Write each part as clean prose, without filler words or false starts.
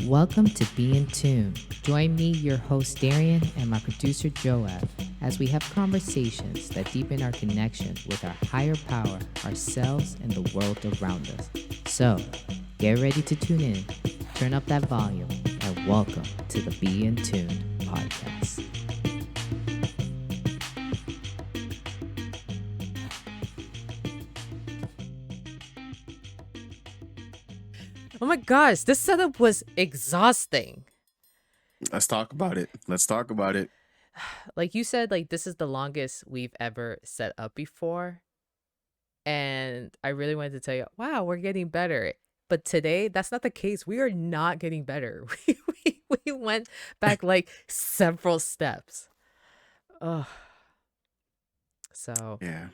Welcome to Be in Tune. Join me, your host Darien, and my producer Joab, as we have conversations that deepen our connection with our higher power, ourselves, and the world around us. So, get ready to tune in, turn up that volume, and welcome to the Be in Tune podcast. Oh my gosh, this setup was exhausting. Let's talk about it. Let's talk about it. Like you said, like this is the longest we've ever set up before. And I really wanted to tell you, wow, we're getting better. But today, that's not the case. We are not getting better. We went back like several steps. Ugh. So Yeah.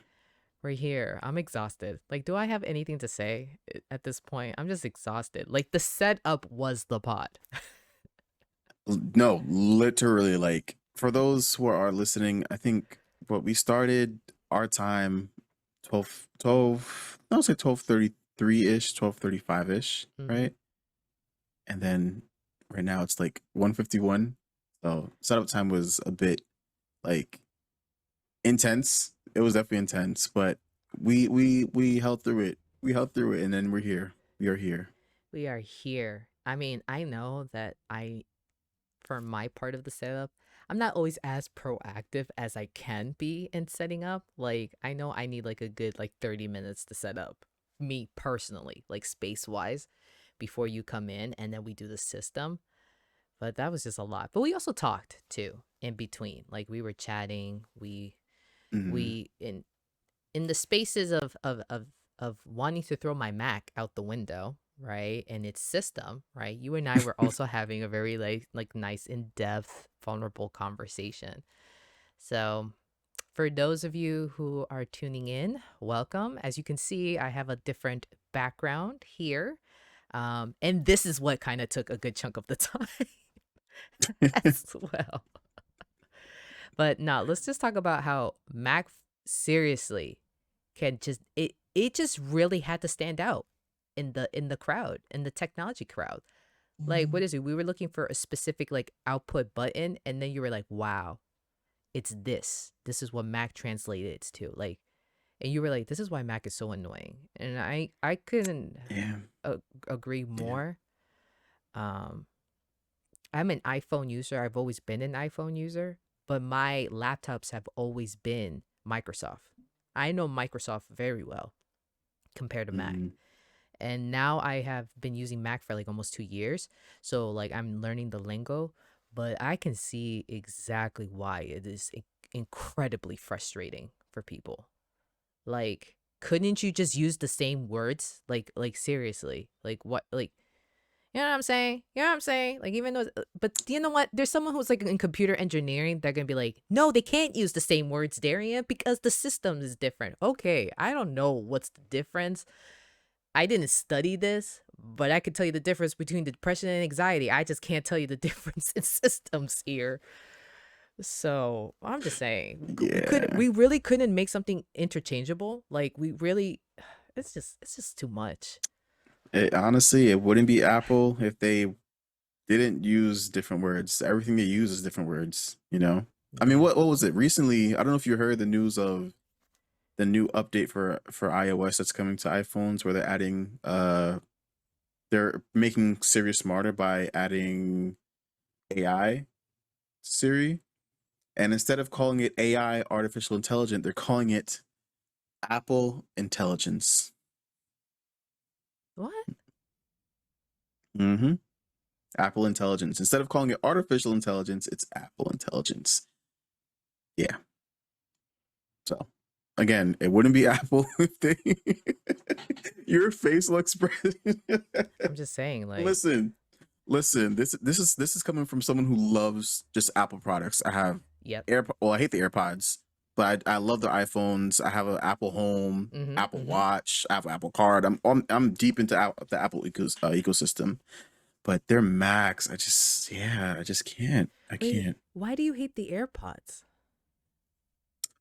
we're here. I'm exhausted. Like, do I have anything to say at this point? I'm just exhausted. Like, the setup was the pod. No, literally, like for those who are listening, I think what we started our time 12, I would say 12:33-ish, 12:35-ish, Mm-hmm. right? And then right now it's like 1:51. So setup time was a bit like intense. It was definitely intense, but we held through it. We held through it, and then we're here. We are here. We are here. I mean, I know that for my part of the setup, I'm not always as proactive as I can be in setting up. Like, I know I need like a good like 30 minutes to set up me personally, like space wise, before you come in and then we do the system. But that was just a lot. But we also talked too in between. Like we were chatting, Mhm. we in the spaces of wanting to throw my Mac out the window, right? And its system, right? You and I were also having a very like nice in-depth vulnerable conversation. So, for those of you who are tuning in, welcome. As you can see, I have a different background here. And this is what kind of took a good chunk of the time as well. But no, let's just talk about how Mac seriously can it just really had to stand out in the crowd, in the technology crowd. Like what is it? We were looking for a specific like output button and then you were like, "Wow, it's this. This is what Mac translated to." Like and you were like, "This is why Mac is so annoying." And I couldn't Yeah. agree Yeah. more. Um I'm an iPhone user. I've always been an iPhone user, but my laptops have always been Microsoft. I know Microsoft very well compared to Mac. Mhm. And now I have been using Mac for like almost 2 years. So like I'm learning the lingo, but I can see exactly why it is incredibly frustrating for people. Like, couldn't you just use the same words? Like seriously. Like what like you know what I'm saying? You know what I'm saying? Like even though but you know what? There's someone who's like in computer engineering, they're gonna be like, no, they can't use the same words, Darian, because the system is different. Okay, I don't know what's the difference. I didn't study this, but I could tell you the difference between depression and anxiety. I just can't tell you the difference in systems here. So I'm just saying, Yeah. we really couldn't make something interchangeable. Like we really, it's just too much. Honestly, it wouldn't be Apple if they didn't use different words. Everything they use is different words, you know? I mean, Yeah. what was it? Recently, I don't know if you heard the news of the new update for iOS that's coming to iPhones where they're making Siri smarter by adding AI Siri. And instead of calling it AI artificial intelligence, they're calling it Apple Intelligence. What? Mm-hmm. Apple Intelligence. Instead of calling it artificial intelligence, it's Apple Intelligence. Yeah. So again, it wouldn't be Apple if they your facial expression. I'm just saying, like, listen, listen. This is coming from someone who loves just Apple products. I have yep. Well, I hate the AirPods, but I love the iPhones. I have an Apple Home, Mm-hmm. Apple Mm-hmm. Watch, I have Apple Card. I'm deep into the Apple ecosystem, but they're Macs. I just can't. I Wait, can't. why do you hate the AirPods?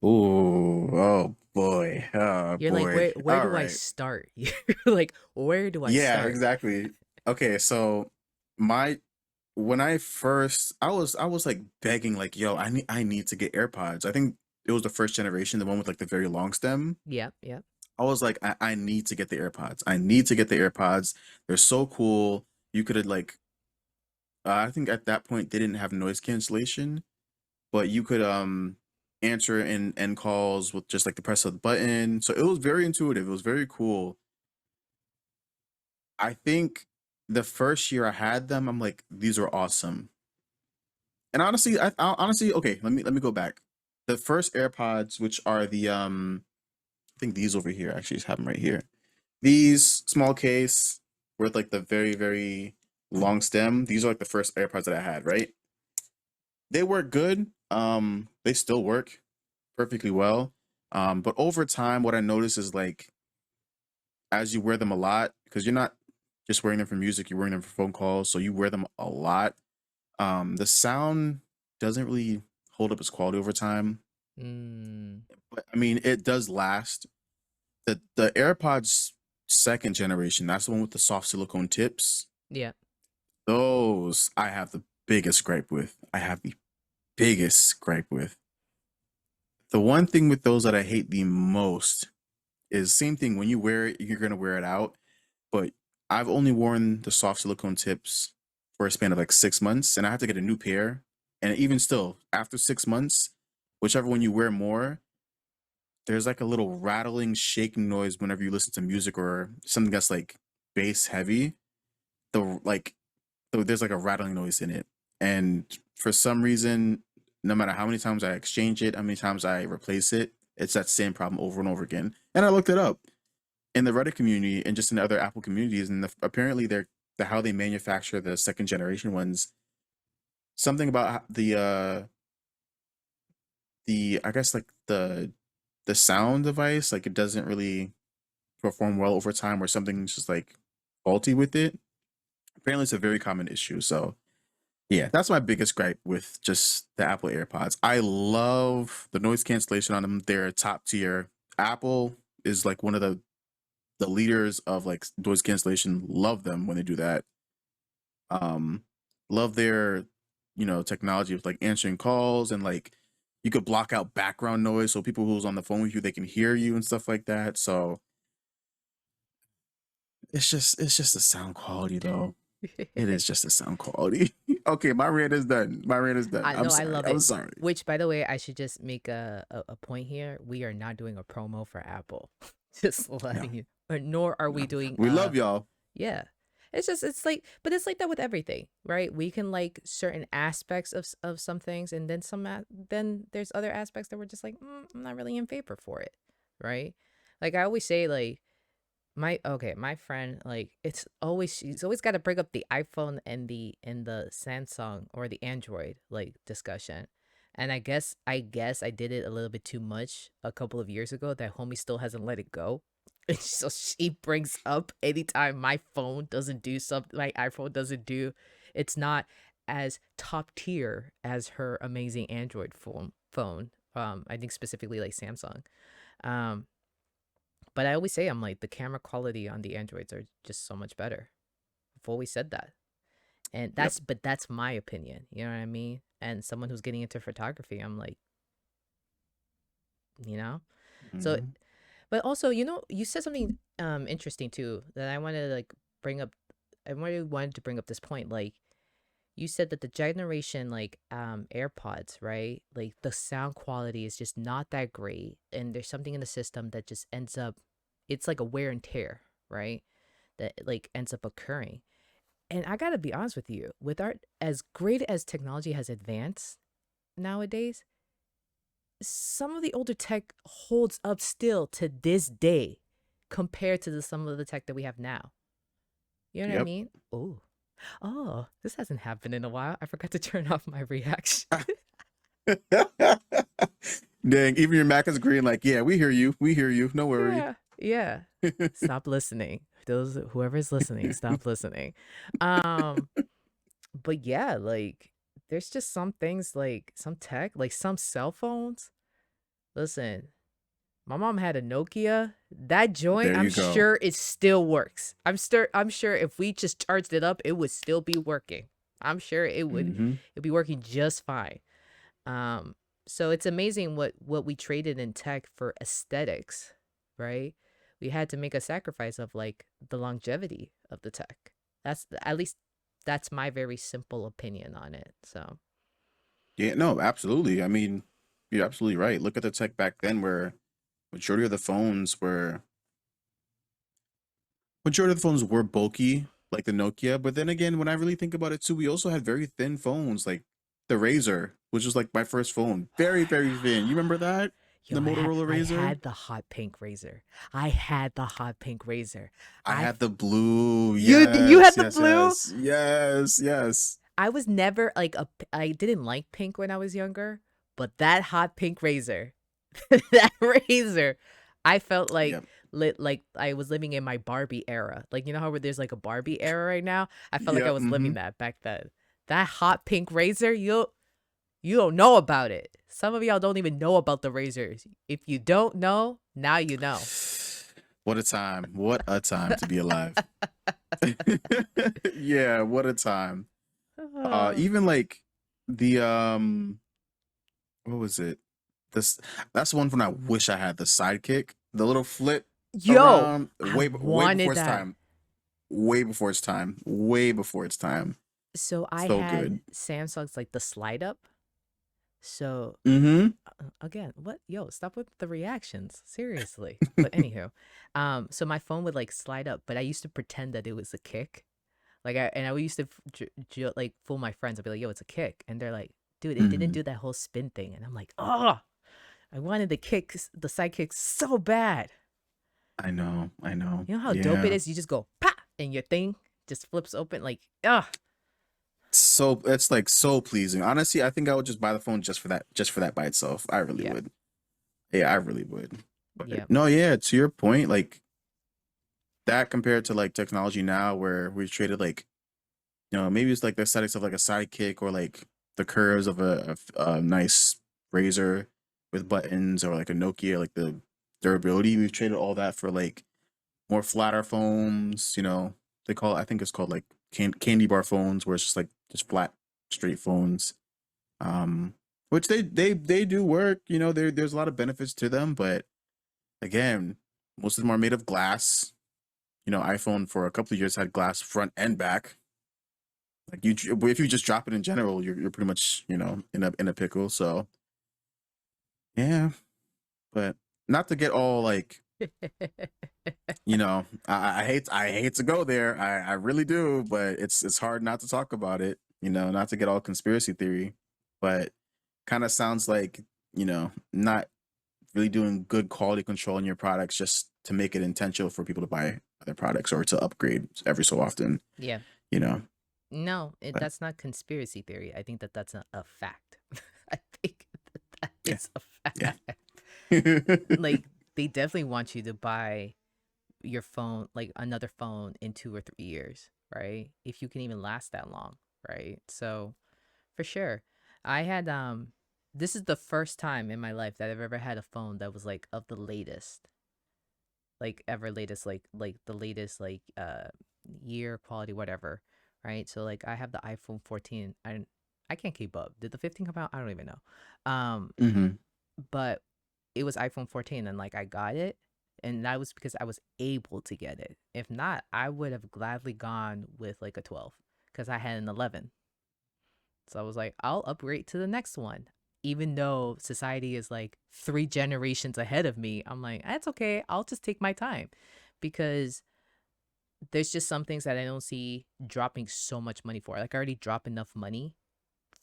Ooh, oh boy. Oh You're like, boy. where All do I right. start? You're like, where do I Yeah, start? exactly. Okay, so my when I was like begging, like, yo, I need to get AirPods. I think it was the first generation, the one with like the very long stem. Yep, yep. I was like, I need to get the AirPods. I need to get the AirPods. They're so cool. You could have like I think at that point they didn't have noise cancellation, but you could answer and end calls with just like the press of the button. So it was very intuitive. It was very cool. I think the first year I had them, I'm like, these are awesome. And honestly, honestly, okay, let me go back. The first AirPods, which are the I think these over here, actually just have them right here. These small case with like the very, very long stem. These are like the first AirPods that I had, right? They work good. They still work perfectly well. But over time, what I notice is like as you wear them a lot, because you're not just wearing them for music, you're wearing them for phone calls, so you wear them a lot. The sound doesn't really hold up its quality over time. Mm, But I mean, it does last. The AirPods second generation, that's the one with the soft silicone tips. yeah. Those I have the biggest gripe with. I have the biggest gripe with. The one thing with those that I hate the most is same thing when you wear it, you're gonna wear it out. But I've only worn the soft silicone tips for a span of like 6 months, and I have to get a new pair. And even still, after 6 months, whichever one you wear more, there's like a little rattling, shaking noise whenever you listen to music or something that's like bass heavy. Like there's like a rattling noise in it, and for some reason, no matter how many times I exchange it, how many times I replace it, it's that same problem over and over again. And I looked it up in the Reddit community and just in the other Apple communities, and apparently the how they manufacture the second generation ones. Something about the I guess like the sound device, like it doesn't really perform well over time, or something's just like faulty with it. Apparently, it's a very common issue. So yeah, that's my biggest gripe with just the Apple AirPods. I love the noise cancellation on them. They're top tier. Apple is like one of the leaders of like noise cancellation. Love them when they do that. Um, love their technology with like answering calls, and like you could block out background noise so people who's on the phone with you, they can hear you and stuff like that. So it's just the sound quality though. It is just the sound quality. Okay, my rant is done. My rant is done. I I'm know, I sorry. love I'm it. sorry. Which, by the way, I should just make a point here. We are not doing a promo for Apple. Just No, letting you, or nor are we no. doing We love y'all. yeah. It's just it's like, but it's like that with everything, right? We can like certain aspects of some things, and then then there's other aspects that we're just like, I'm not really in favor for it, right? Like I always say, like my friend, like she's always got to bring up the iPhone and the Samsung or the Android like discussion. And I guess I did it a little bit too much a couple of years ago, that homie still hasn't let it go. And so she brings up anytime my phone doesn't do something, my iPhone doesn't do, it's not as top tier as her amazing Android phone. I think specifically like Samsung. Um but I always say, I'm like, the camera quality on the Androids are just so much better. I've always said that. And Yep. that's my opinion. You know what I mean? And someone who's getting into photography, I'm like, you know? So, Hmm. but also, you said something interesting too, that I wanted to like bring up. I really wanted to bring up this point. Like, you said that the generation like AirPods, right? Like the sound quality is just not that great, and there's something in the system that just ends up, it's like a wear and tear, right? That like ends up occurring. And I gotta be honest with you, with our, as great as technology has advanced nowadays, some of the older tech holds up still to this day compared to some of the tech that we have now. You know what I Yep. mean? Oh, this hasn't happened in a while. I forgot to turn off my reaction. Dang, even your Mac is green. Like, yeah, we hear you. We hear you. No worry. Yeah, yeah. Stop listening. Those whoever's listening, stop listening. Um, but yeah, like there's just some things, like some tech, like some cell phones. Listen, My mom had a Nokia. That joint, There I'm you go. sure it still works. I'm sure if we just charged it up, it would still be working. I'm sure Mm-hmm. it'd be working just fine. Um, so it's amazing what we traded in tech for aesthetics, right? We had to make a sacrifice of like the longevity of the tech. That's at least that's my very simple opinion on it. So Yeah, no, absolutely. I mean, you're absolutely right. Look at the tech back then where majority of the phones were majority of the phones were bulky, like the Nokia. But then again, when I really think about it too, we also had very thin phones, like the Razor, which was like my first phone. oh Very, my very thin. You remember god. that? Yo, The Motorola I Razor? had the hot pink razor. I had the hot pink razor. I I had the blue. you had Yes, the yes, blue? yes. Yes, yes. I was never like I didn't like pink when I was younger, but that hot pink razor, that razor, I felt like Yep. lit like I was living in my Barbie era. Like you know how there's like a Barbie era right now? I felt like I Yep. was Mm-hmm. living that back then. That hot pink razor, you don't know about it. Some of y'all don't even know about the razors. If you don't know, now you know. What a time. What a time to be alive. Yeah, what a time. Even like the what was it? This that's one when I wish I had the sidekick, the little flip Yo, around I way before wanted its that. time. Way before its time. Way before its time. So I So good. had Samsung's like the slide up. So Mm-hmm. again, what? Yo, stop with the reactions. Seriously. But anywho, so my phone would like slide up, but I used to pretend that it was a kick. I used to like fool my friends. I'd be like, "Yo, it's a kick," and they're like, "Dude, it didn't Mm-hmm. do that whole spin thing." And I'm like, "Oh, I wanted the side kick so bad." I know. I know. You know how dope it Yeah. is? You just go pa, and your thing just flips open. Like, ah, So it's like so pleasing. Honestly, I think I would just buy the phone just for that by itself. I really yeah, would. Yeah, I really would. But yeah, no, yeah, to your point, like that compared to like technology now where we've traded like, maybe it's like the aesthetics of like a sidekick or like the curves of a nice razor with buttons or like a Nokia, like the durability. We've traded all that for like more flatter phones, they call it, I think it's called like candy bar phones where it's just like just flat, straight phones. Um, which they do work, there's a lot of benefits to them, but again, most of them are made of glass. iPhone for a couple of years had glass front and back. Like if you just drop it in general, you're pretty much in a pickle. So yeah, but not to get all like I hate to go there. I really do, but it's hard not to talk about it. Not to get all conspiracy theory, but kind of sounds like not really doing good quality control in your products just to make it intentional for people to buy other products or to upgrade every so often. yeah. You know, No, but that's not conspiracy theory. I think that that's a fact. I think that yeah, is a yeah. fact. Like they definitely want you to buy your phone, like another phone in 2 or 3 years, right? If you can even last that long, right? So for sure. I had this is the first time in my life that I've ever had a phone that was like of the latest, like ever latest, like the latest year quality, whatever, right? So like I have the iPhone 14. I can't keep up. Did the 15 come out? I don't even know. Hmm. But it was iPhone 14 and like I got it, and that was because I was able to get it. If not, I would have gladly gone with like a 12 because I had an 11. So I was like, I'll upgrade to the next one. Even though society is like 3 generations ahead of me, I'm like, that's okay. I'll just take my time because there's just some things that I don't see dropping so much money for. Like I already drop enough money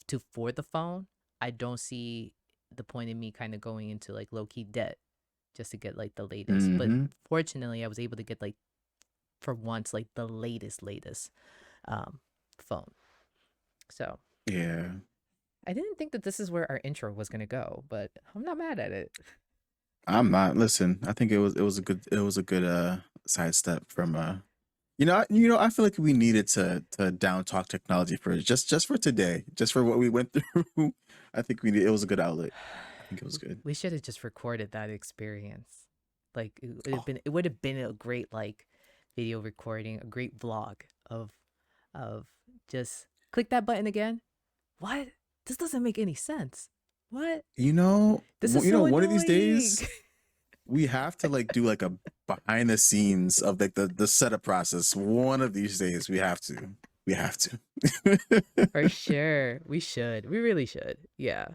to for the phone. I don't see the point in me kind of going into like low key debt just to get like the latest. But Hmm. fortunately, I was able to get like for once like the latest um phone. So Yeah. I didn't think that this is where our intro was gonna go, but I'm not mad at it. I'm not. Listen, I think it was a good sidestep from I feel like we needed to down talk technology for just for today, just for what we went through. I think it was a good outlet. think it was good. We should have just recorded that experience. Like Oh, it would have been a great like video recording, a great vlog of just click that button again. What? This doesn't make any sense. What? This is so one of these annoying. days we have to like do like a behind the scenes of like the setup process. One of these days we have to. We have to. For sure. We should. We really should. Yeah.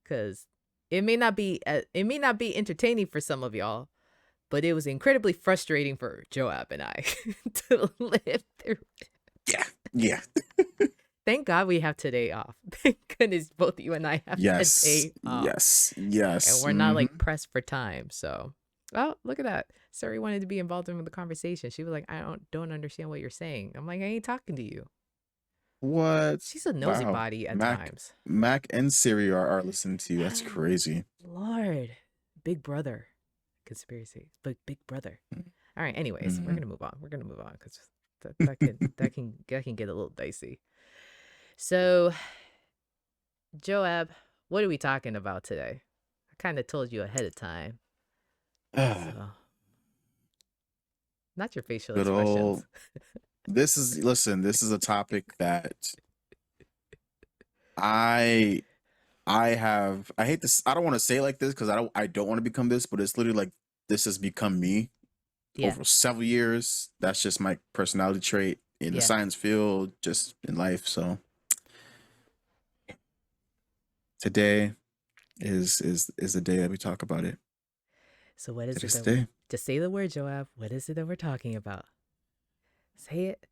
Cuz it may not be entertaining for some of y'all, but it was incredibly frustrating for Joab and I to live through. Yeah. Yeah. Thank God we have today off. Thank goodness both you and I have Yes. today off. Yes. And Yes. we're not like Mm-hmm. pressed for time. So, oh, look at that. Suri wanted to be involved in the conversation. She was like, I don't understand what you're saying. I'm like, I ain't talking to you. What? She's a nosy Wow. body at Mac times. Mac and Siri are listening to you. That's crazy. Lord, Big Brother conspiracy, but Big Brother. All right. Anyways, we're Mm-hmm. gonna move on. We're gonna move on because that can get a little dicey. So, Joab, what are we talking about today? I kind of told you ahead of time. So, not your facial Good expressions. old. This is a topic that I I hate this. I don't want to say it like this because I don't want to become this, but it's literally like this has become me Yeah. over several years. That's just my personality trait in the Yeah. science field, just in life. So today is the day that we talk about it. So, what is it Today's that the day. just say the word, Joab? What is it that we're talking about? Say it.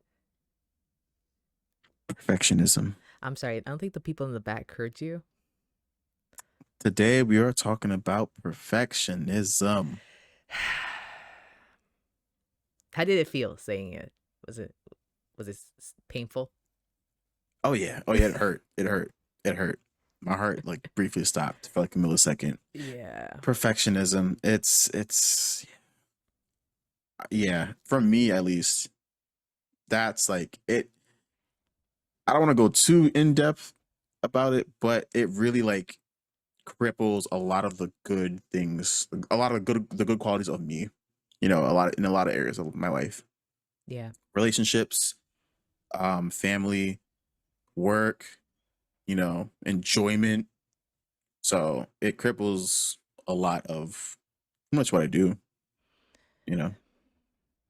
Perfectionism. I'm sorry. I don't think the people in the back heard you. Today we are talking about perfectionism. How did it feel saying it? Was it was it painful? Oh yeah. Oh yeah, it hurt. It hurt. It hurt. My heart like briefly stopped for like a millisecond. Yeah. Perfectionism. It's yeah, for me at least, that's like it. I don't want to go too in depth about it, but it really like cripples a lot of the good things, a lot of the good qualities of me. In a lot of areas of my life, Yeah. relationships, family, work, enjoyment. So it cripples a lot of pretty much what I do. You know.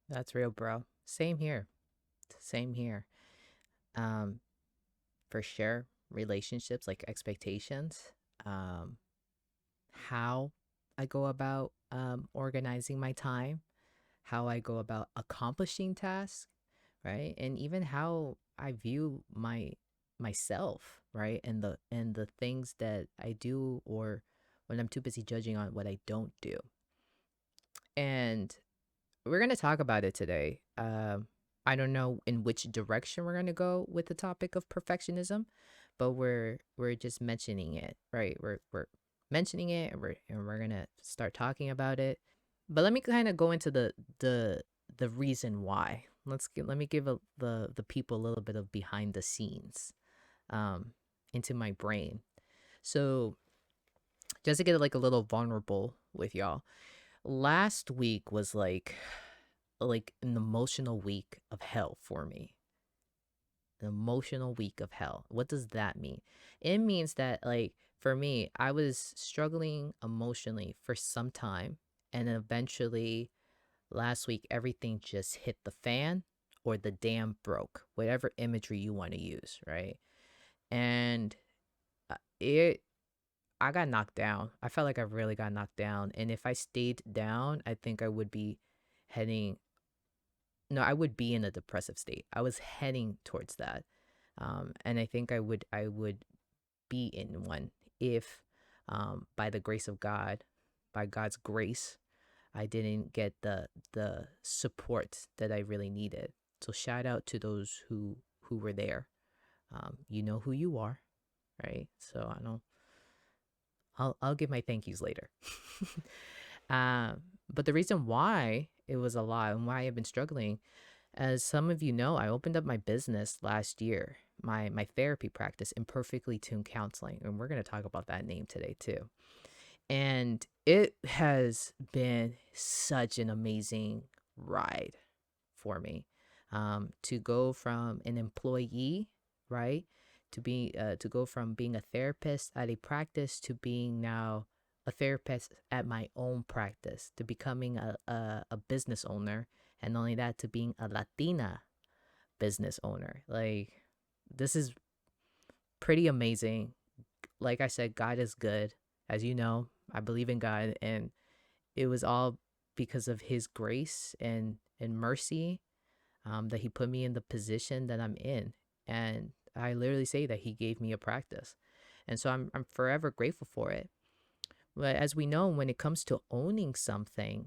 That's real, bro. Same here. Same here. Um, for sure. Relationships, like expectations. Um, how I go about organizing my time, how I go about accomplishing tasks, right? And even how I view myself, right? And the things that I do or when I'm too busy judging on what I don't do. And we're going to talk about it today. I don't know in which direction we're going to go with the topic of perfectionism, but we're just mentioning it, right? We're mentioning it and we're going to start talking about it. But let me kind of go into the reason why. Let me give the people a little bit of behind the scenes um into my brain. So, just to get like a little vulnerable with y'all. Last week was like an emotional week of hell for me. An emotional week of hell. What does that mean? It means that like for me, I was struggling emotionally for some time and eventually last week everything just hit the fan or the dam broke. Whatever imagery you want to use, right? And it I got knocked down. I felt like I really got knocked down and if I stayed down, I think I would be heading no, I would be in a depressive state. I was heading towards that. And I think I would be in one if by the grace of God, by God's grace, I didn't get the support that I really needed. So shout out to those who were there. You know who you are, right? So I don't I'll give my thank yous later. um, but the reason why it was a lot and why I've been struggling, as some of you know, I opened up my business last year, my therapy practice, Imperfectly Tuned Counseling, and we're gonna talk about that name today too. And it has been such an amazing ride for me, to go from an employee, right, to go from being a therapist at a practice to being now a therapist at my own practice, to becoming a business owner, and not only that, to being a Latina business owner. Like, this is pretty amazing. Like I said, God is good. As you know, I believe in God, and it was all because of His grace and mercy, that He put me in the position that I'm in. And I literally say that He gave me a practice. And so I'm forever grateful for it. But as we know, when it comes to owning something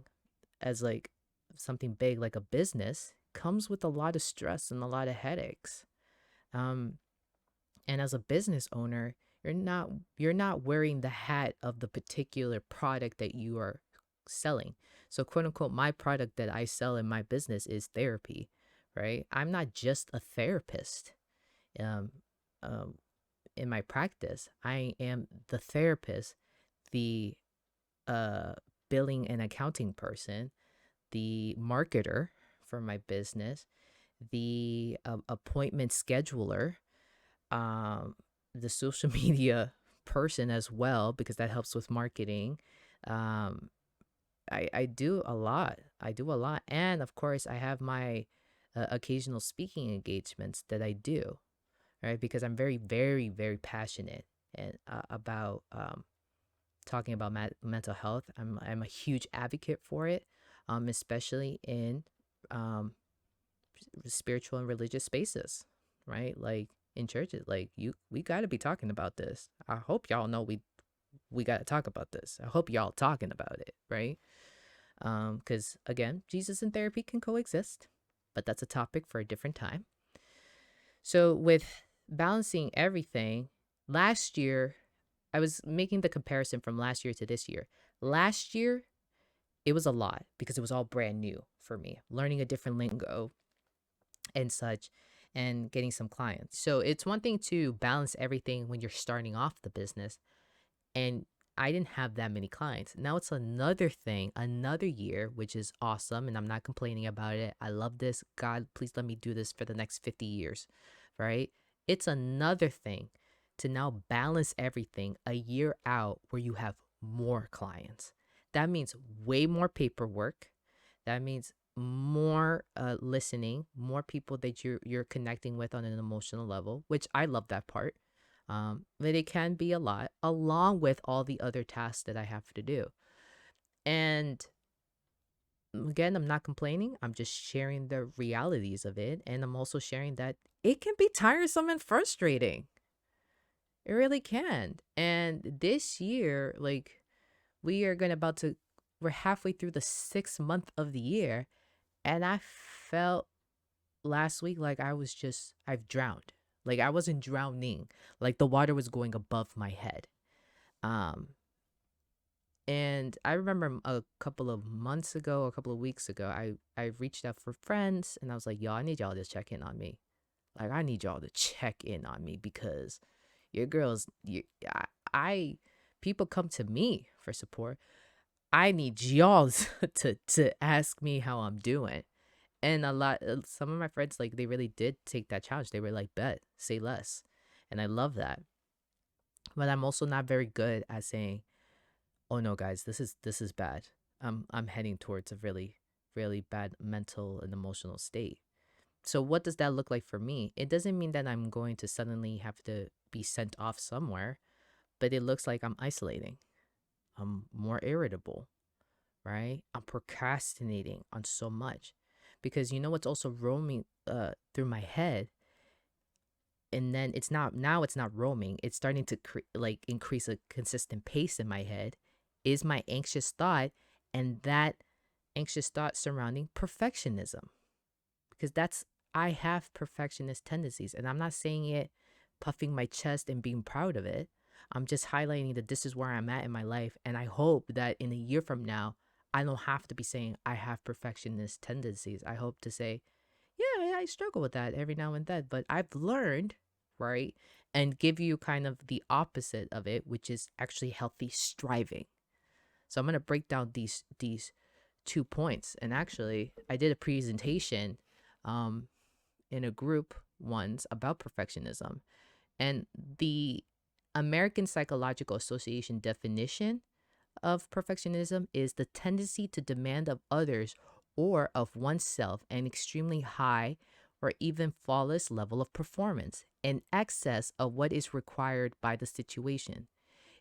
as like something big like a business, comes with a lot of stress and a lot of headaches. Um, and as a business owner, you're not wearing the hat of the particular product that you are selling. So, quote unquote, my product that I sell in my business is therapy, right? I'm not just a therapist. Um, um, in my practice, I am the therapist, the uh, billing and accounting person, the marketer for my business, the appointment scheduler, um, the social media person as well, because that helps with marketing. Um, I do a lot. I do a lot. And of course, I have my occasional speaking engagements that I do, right? Because I'm very, very, very passionate about talking about mental health. I'm a huge advocate for it, especially in um, spiritual and religious spaces, right? Like in churches, like we got to be talking about this. I hope y'all know we got to talk about this. I hope y'all talking about it, right? Because again, Jesus and therapy can coexist, but that's a topic for a different time. So with balancing everything, last year I was making the comparison from last year to this year. Last year, it was a lot because it was all brand new for me, learning a different lingo and such, and getting some clients. So it's one thing to balance everything when you're starting off the business, and I didn't have that many clients. Now it's another thing, another year, which is awesome, and I'm not complaining about it. I love this. God, please let me do this for the next 50 years, right? It's another thing to now balance everything a year out where you have more clients. That means way more paperwork. That means more listening, more people that you're connecting with on an emotional level, which I love that part. But it can be a lot, along with all the other tasks that I have to do. And again, I'm not complaining. I'm just sharing the realities of it. And I'm also sharing that it can be tiresome and frustrating. It really can. And this year, like, we are going to about to, we're halfway through the 6th month of the year. And I felt last week like I've drowned. Like I wasn't drowning. Like the water was going above my head. Um, and I remember a couple of months ago, a couple of weeks ago, I reached out for friends and I was like, yo, I need y'all to check in on me. Like I need y'all to check in on me because your girls, I people come to me for support. I need y'all to ask me how I'm doing. And some of my friends, like, they really did take that challenge. They were like, bet, say less. And I love that. But I'm also not very good at saying, oh no, guys, this is bad. I'm heading towards a really, really bad mental and emotional state. So what does that look like for me? It doesn't mean that I'm going to suddenly have to be sent off somewhere, but it looks like I'm isolating. I'm more irritable, right? I'm procrastinating on so much. Because you know what's also roaming through my head, and then it's not roaming, it's starting to like increase a consistent pace in my head, is my anxious thought, and that anxious thought surrounding perfectionism, because that's I have perfectionist tendencies, and I'm not saying it puffing my chest and being proud of it. I'm just highlighting that this is where I'm at in my life, and I hope that in a year from now I don't have to be saying I have perfectionist tendencies. I hope to say, yeah, I struggle with that every now and then, but I've learned, right? And give you kind of the opposite of it, which is actually healthy striving. So I'm going to break down these 2 points. And actually, I did a presentation um, in a group once about perfectionism. And the American Psychological Association definition of perfectionism is the tendency to demand of others or of oneself an extremely high or even flawless level of performance in excess of what is required by the situation.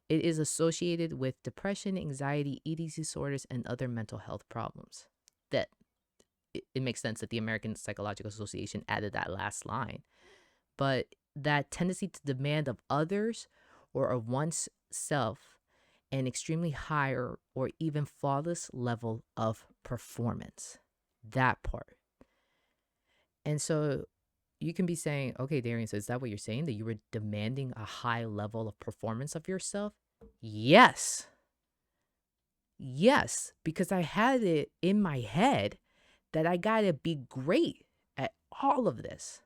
It is associated with depression, anxiety, eating disorders, and other mental health problems. That it makes sense that the American Psychological Association added that last line. But that tendency to demand of others or of one's self an extremely high or even flawless level of performance. That part. And so you can be saying, okay, Darian, so is that what you're saying? That you were demanding a high level of performance of yourself? Yes. Yes. Because I had it in my head that I got to be great at all of this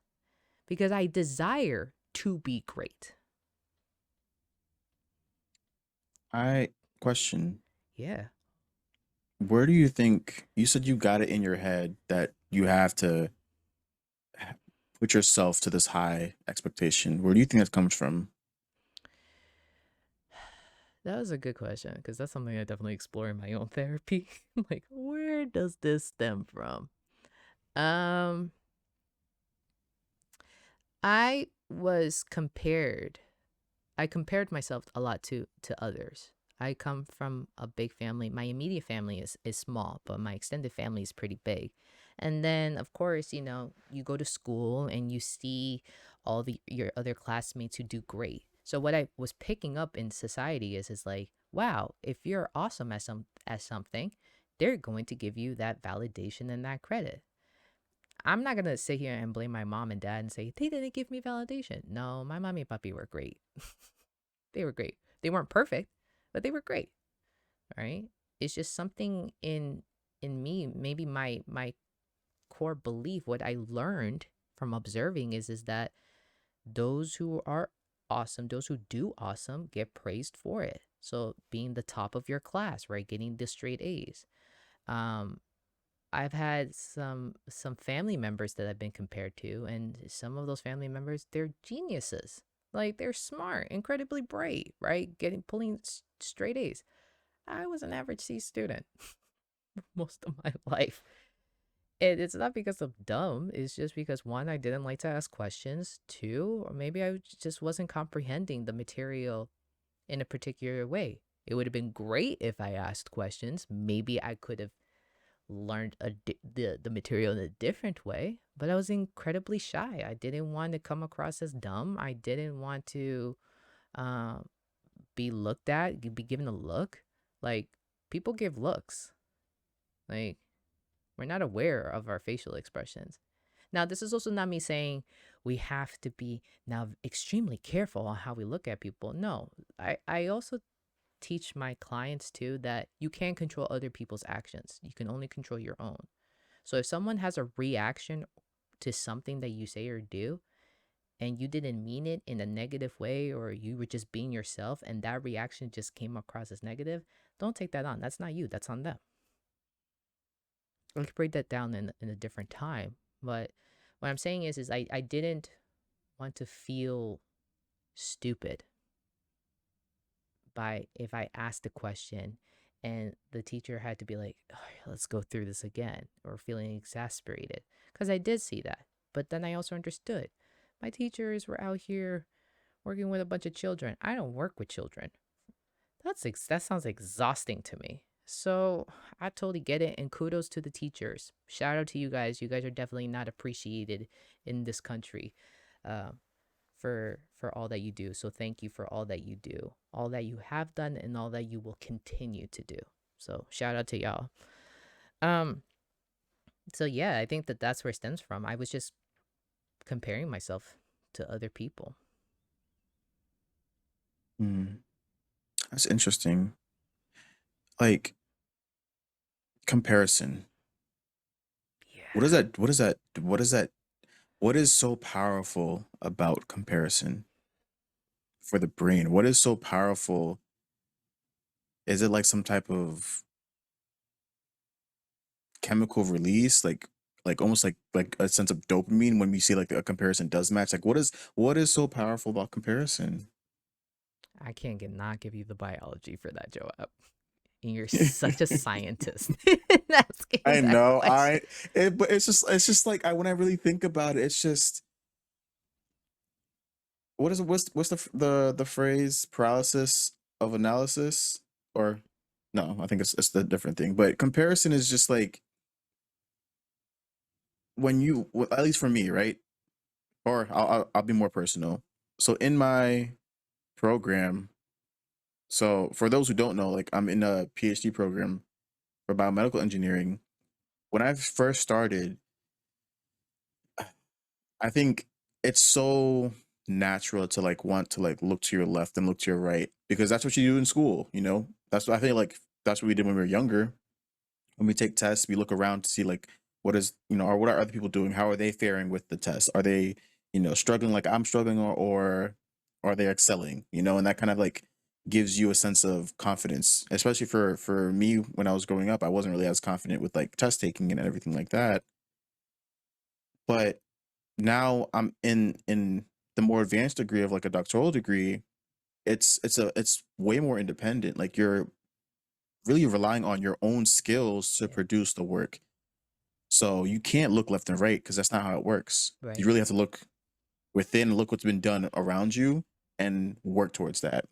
because I desire to be great. I question, Yeah. where do you think you said you got it in your head that you have to put yourself to this high expectation? Where do you think that comes from? That was a good question because that's something I definitely explore in my own therapy. Like, where does this stem from? Um, I was compared. I compared myself a lot to others. I come from a big family. My immediate family is small, but my extended family is pretty big. And then of course, you go to school and you see all the your other classmates who do great. So what I was picking up in society is like, wow, if you're awesome at something, they're going to give you that validation and that credit. I'm not gonna sit here and blame my mom and dad and say they didn't give me validation. No, my mommy and puppy were great. They were great. They weren't perfect, but they were great. Right? It's just something in me. Maybe my core belief, what I learned from observing is that those who are awesome, those who do awesome, get praised for it. So being the top of your class, right? Getting the straight A's. Um, I've had some family members that I've been compared to, and some of those family members, they're geniuses. Like they're smart, incredibly bright, right? Getting pulling straight A's. I was an average C student most of my life. And it's not because I'm dumb. It's just because one, I didn't like to ask questions. Two, or maybe I just wasn't comprehending the material in a particular way. It would have been great if I asked questions. Maybe I could have learned the material in a different way, but I was incredibly shy. I didn't want to come across as dumb. I didn't want to uh, be looked at, be given a look. Like people give looks. Like we're not aware of our facial expressions. Now, this is also not me saying we have to be now extremely careful on how we look at people. No, I also teach my clients too that you can't control other people's actions. You can only control your own. So if someone has a reaction to something that you say or do, and you didn't mean it in a negative way, or you were just being yourself and that reaction just came across as negative, don't take that on. That's not you, that's on them. I could break that down in a different time. But what I'm saying is I didn't want to feel stupid by if I asked a question and the teacher had to be like, "All right, let's go through this again," or feeling exasperated. Because I did see that. But then I also understood. My teachers were out here working with a bunch of children. I don't work with children. That sounds exhausting to me. So I totally get it, and kudos to the teachers. Shout out to you guys. You guys are definitely not appreciated in this country, uh, for all that you do. So thank you for all that you do, all that you have done, and all that you will continue to do. So shout out to y'all. Um. So yeah, I think that that's where it stems from. I was just comparing myself to other people. Hmm, that's interesting. Like comparison. What is Yeah. that? What is that? What is that? What is so powerful about comparison for the brain? What is so powerful is it like some type of chemical release, like almost like a sense of dopamine when we see like a comparison does match? Like what is so powerful about comparison? I can't not give you the biology for that, Joab. And you're such a scientist asking I that know. question. But it's just like when I really think about it, it's just what's the phrase paralysis of analysis, or no, I think it's the different thing. But comparison is just like when you, well, at least for me, right? Or I'll be more personal. So in my program, so for those who don't know, like I'm in a PhD program for biomedical engineering. When I first started, I think it's so natural to like want to like look to your left and look to your right because that's what you do in school, you know? That's what I think like that's what we did when we were younger. When we take tests, we look around to see like what is, or what are other people doing? How are they faring with the test? Are they, struggling like I'm struggling, or are they excelling? And that kind of like gives you a sense of confidence, especially for me when I was growing up. I wasn't really as confident with like test taking and everything like that. But now I'm in the more advanced degree of like a doctoral degree. It's way more independent. Like you're really relying on your own skills to Yeah. produce the work. So you can't look left and right because that's not how it works. You Right. really have to look within, look what's been done around you, and work towards that.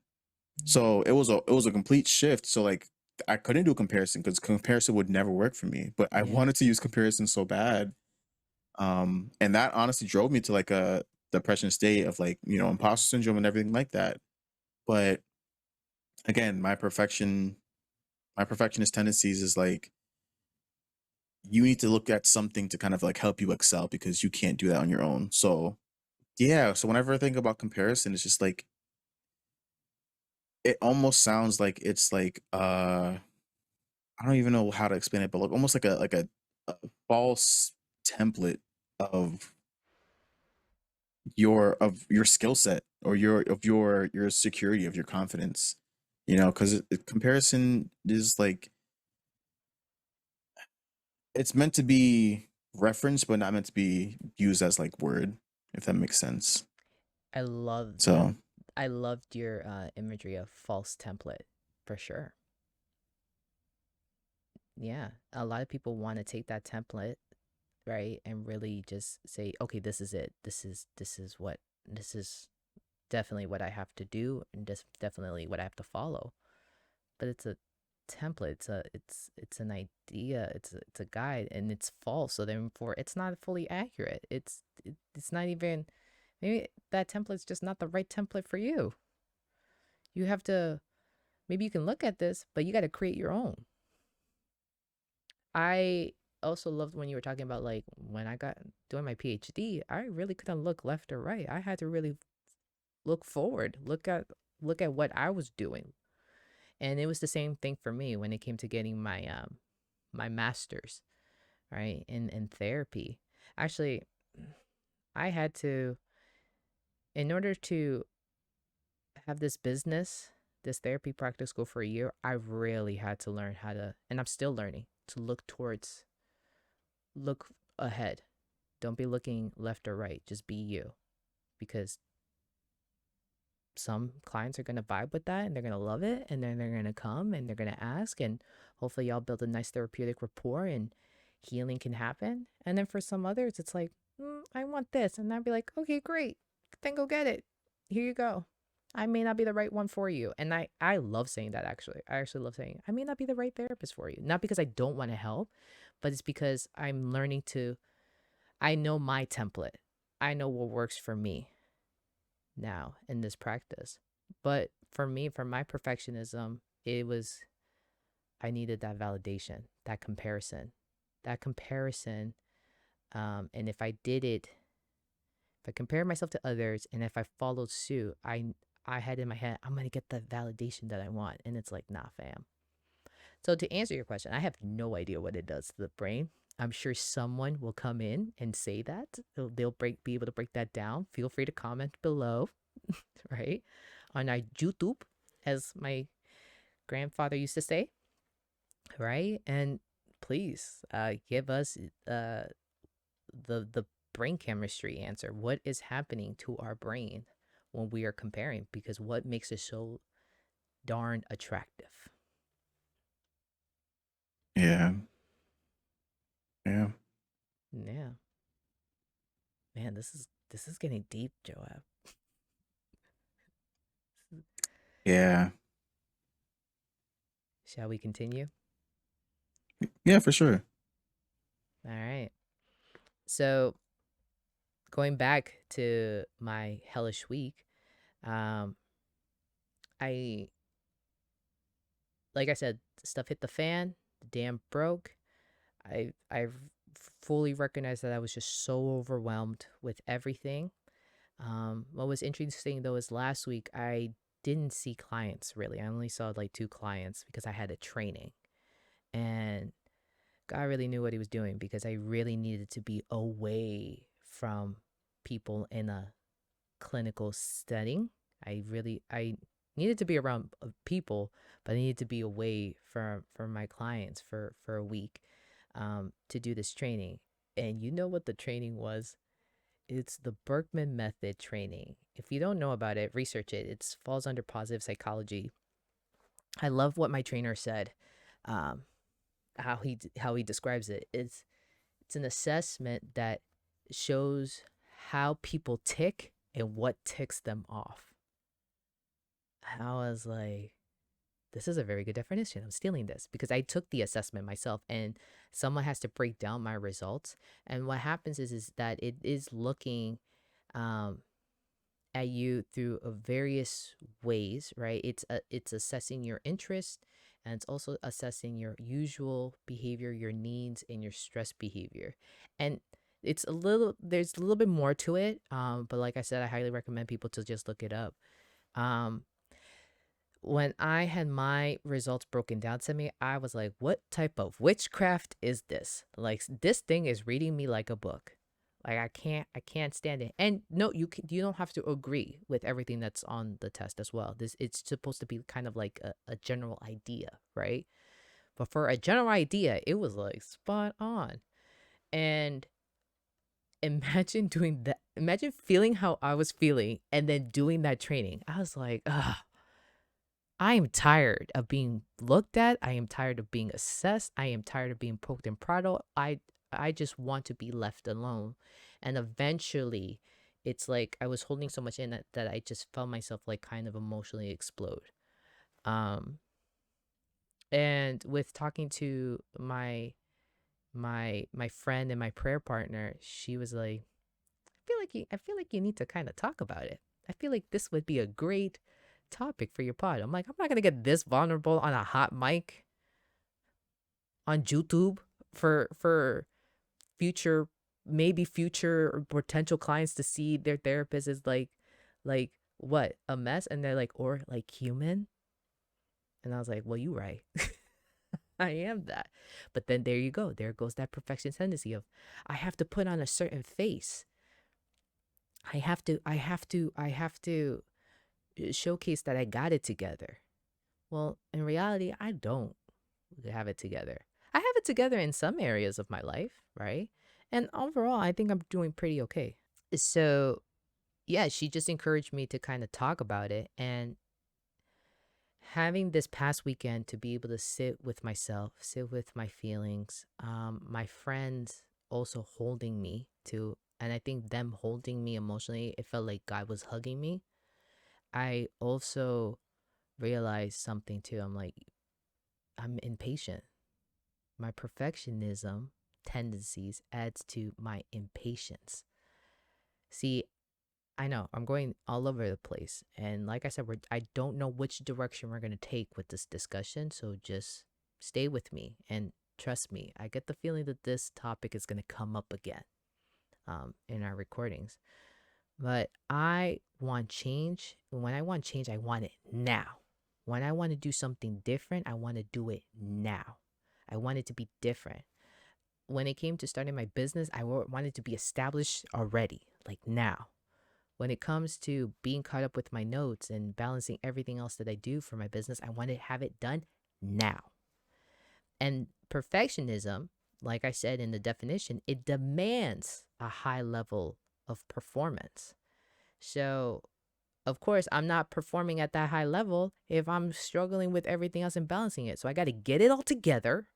So it was a complete shift. So like I couldn't do a comparison because comparison would never work for me. But I Yeah. wanted to use comparison so bad. And that honestly drove me to like a depression state of like, imposter syndrome and everything like that. But again, my perfectionist tendencies is like you need to look at something to kind of like help you excel because you can't do that on your own. So yeah, so whenever I think about comparison, it's just like it almost sounds like it's like I don't even know how to explain it, but like almost like a false template of your skill set, or your security, of your confidence. Because comparison is like it's meant to be referenced, but not meant to be used as like word, if that makes sense. I love that. So I loved your imagery of false template for sure. Yeah. A lot of people want to take that template, right, and really just say, okay, this is it. This is definitely what I have to do, and this definitely what I have to follow. But it's a template. It's an idea. It's a guide, and it's false. So therefore, it's not fully accurate. It's not even, maybe that template's just not the right template for you. You have to, maybe you can look at this, but you got to create your own. I also loved when you were talking about like when I got doing my PhD, I really couldn't look left or right. I had to really look forward, look at what I was doing. And it was the same thing for me when it came to getting my master's, right? In therapy. Actually, I had to, in order to have this business, this therapy practice go for a year, I really had to learn how to, and I'm still learning to look ahead. Don't be looking left or right. Just be you, because some clients are going to vibe with that and they're going to love it, and then they're going to come and they're going to ask, and hopefully y'all build a nice therapeutic rapport and healing can happen. And then for some others it's like, I want this, and I'd be like, okay, great, then go get it. Here you go. I may not be the right one for you. And I love saying that. Actually, I actually love saying I may not be the right therapist for you, not because I don't want to help, but it's because I'm learning to, I know my template. I know what works for me now in this practice. But for me, for my perfectionism, it was, I needed that validation, that comparison, that comparison. And if I did it, if I compared myself to others, and if I followed suit, I had in my head, I'm gonna get the validation that I want, and it's like, nah, fam. So to answer your question, I have no idea what it does to the brain. I'm sure someone will come in and say that be able to break that down. Feel free to comment below, right? On our YouTube, as my grandfather used to say, right? And please give us the brain chemistry answer. What is happening to our brain when we are comparing? Because what makes it so darn attractive? Yeah. Yeah. Yeah, man, this is getting deep, Joab. Yeah. Shall we continue? Yeah, for sure. All right. So going back to my hellish week, um, I like I said, stuff hit the fan, the dam broke. I fully recognized that I was just so overwhelmed with everything. What was interesting though is last week I didn't see clients really. I only saw like two clients because I had a training, and God really knew what he was doing because I really needed to be away from people in a clinical setting. I needed to be around people, but I needed to be away from my clients for a week to do this training. And you know what the training was? It's the Berkman method training. If you don't know about it, research it. It falls under positive psychology. I love what my trainer said. Um, how he describes it. It's an assessment that shows how people tick and what ticks them off. I was like, this is a very good definition. I'm stealing this because I took the assessment myself, and someone has to break down my results. And what happens is that it is looking um, at you through various ways, right? It's assessing your interest, and it's also assessing your usual behavior, your needs, and your stress behavior. And there's a little bit more to it, but like I said, I highly recommend people to just look it up. Um, when I had my results broken down to me, I was like, what type of witchcraft is this? Like this thing is reading me like a book. Like I can't stand it. And no, you don't have to agree with everything that's on the test as well. This It's supposed to be kind of like a general idea, right? But for a general idea, it was like spot on. And imagine doing that. Imagine feeling how I was feeling and then doing that training. I was like, ugh, I am tired of being looked at. I am tired of being assessed. I am tired of being poked and prodded. I just want to be left alone. And eventually, it's like I was holding so much in that I just felt myself like kind of emotionally explode. Um, and with talking to my friend and my prayer partner, she was like, I feel like you need to kind of talk about it. I feel like this would be a great topic for your pod. I'm like, I'm not gonna get this vulnerable on a hot mic on YouTube for future maybe future or potential clients to see their therapist is like what a mess, and they're like, or like human. And I was like, well, you right. I am that. But then there you go. There goes that perfection tendency of I have to put on a certain face. I have to showcase that I got it together. Well, in reality, I don't have it together. I have it together in some areas of my life, right? And overall, I think I'm doing pretty okay. So, yeah, she just encouraged me to kind of talk about it. And having this past weekend to be able to sit with myself, sit with my feelings, my friends also holding me to, and I think them holding me emotionally, it felt like God was hugging me. I also realized something too. I'm like, I'm impatient. My perfectionism tendencies adds to my impatience. See, I know I'm going all over the place. And like I said, I don't know which direction we're going to take with this discussion. So just stay with me and trust me. I get the feeling that this topic is going to come up again in our recordings. But I want change. When I want change, I want it now. When I want to do something different, I want to do it now. I want it to be different. When it came to starting my business, I wanted to be established already, like now. When it comes to being caught up with my notes and balancing everything else that I do for my business, I want to have it done now. And perfectionism, like I said in the definition, it demands a high level of performance. So, of course, I'm not performing at that high level if I'm struggling with everything else and balancing it. So, I got to get it all together.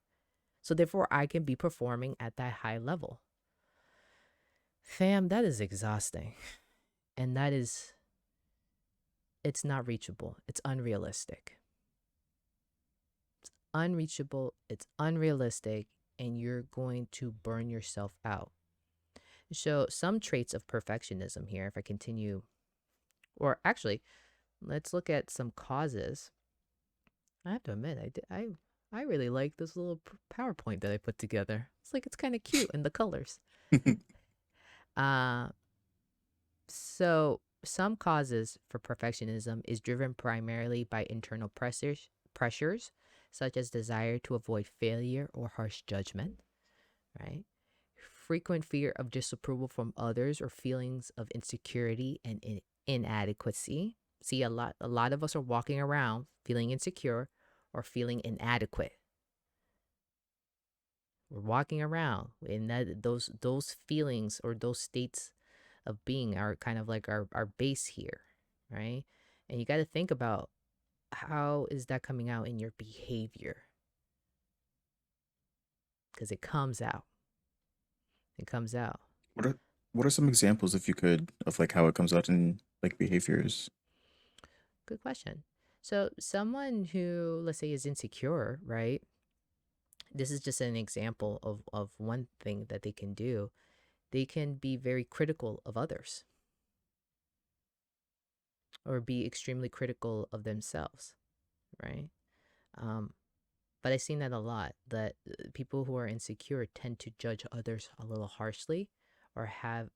So, therefore, I can be performing at that high level. Fam, that is exhausting. And it's not reachable. It's unrealistic. It's unreachable. It's unrealistic. And you're going to burn yourself out. So, some traits of perfectionism here, if I continue, or actually, let's look at some causes. I have to admit, I really like this little PowerPoint that I put together. It's kind of cute in the colors. Uh, so some causes for perfectionism is driven primarily by internal pressures such as desire to avoid failure or harsh judgment, right? Frequent fear of disapproval from others or feelings of insecurity and inadequacy. See, a lot of us are walking around feeling insecure or feeling inadequate. We're walking around and those feelings or those states of being are kind of like our base here, right? And you got to think about how is that coming out in your behavior, because it comes out. It comes out. What are what are some examples, if you could, of like how it comes out in like behaviors? Good question. So someone who, let's say, is insecure, right? This is just an example of one thing that they can do. They can be very critical of others or be extremely critical of themselves, right? Um, but I've seen that a lot, that people who are insecure tend to judge others a little harshly or have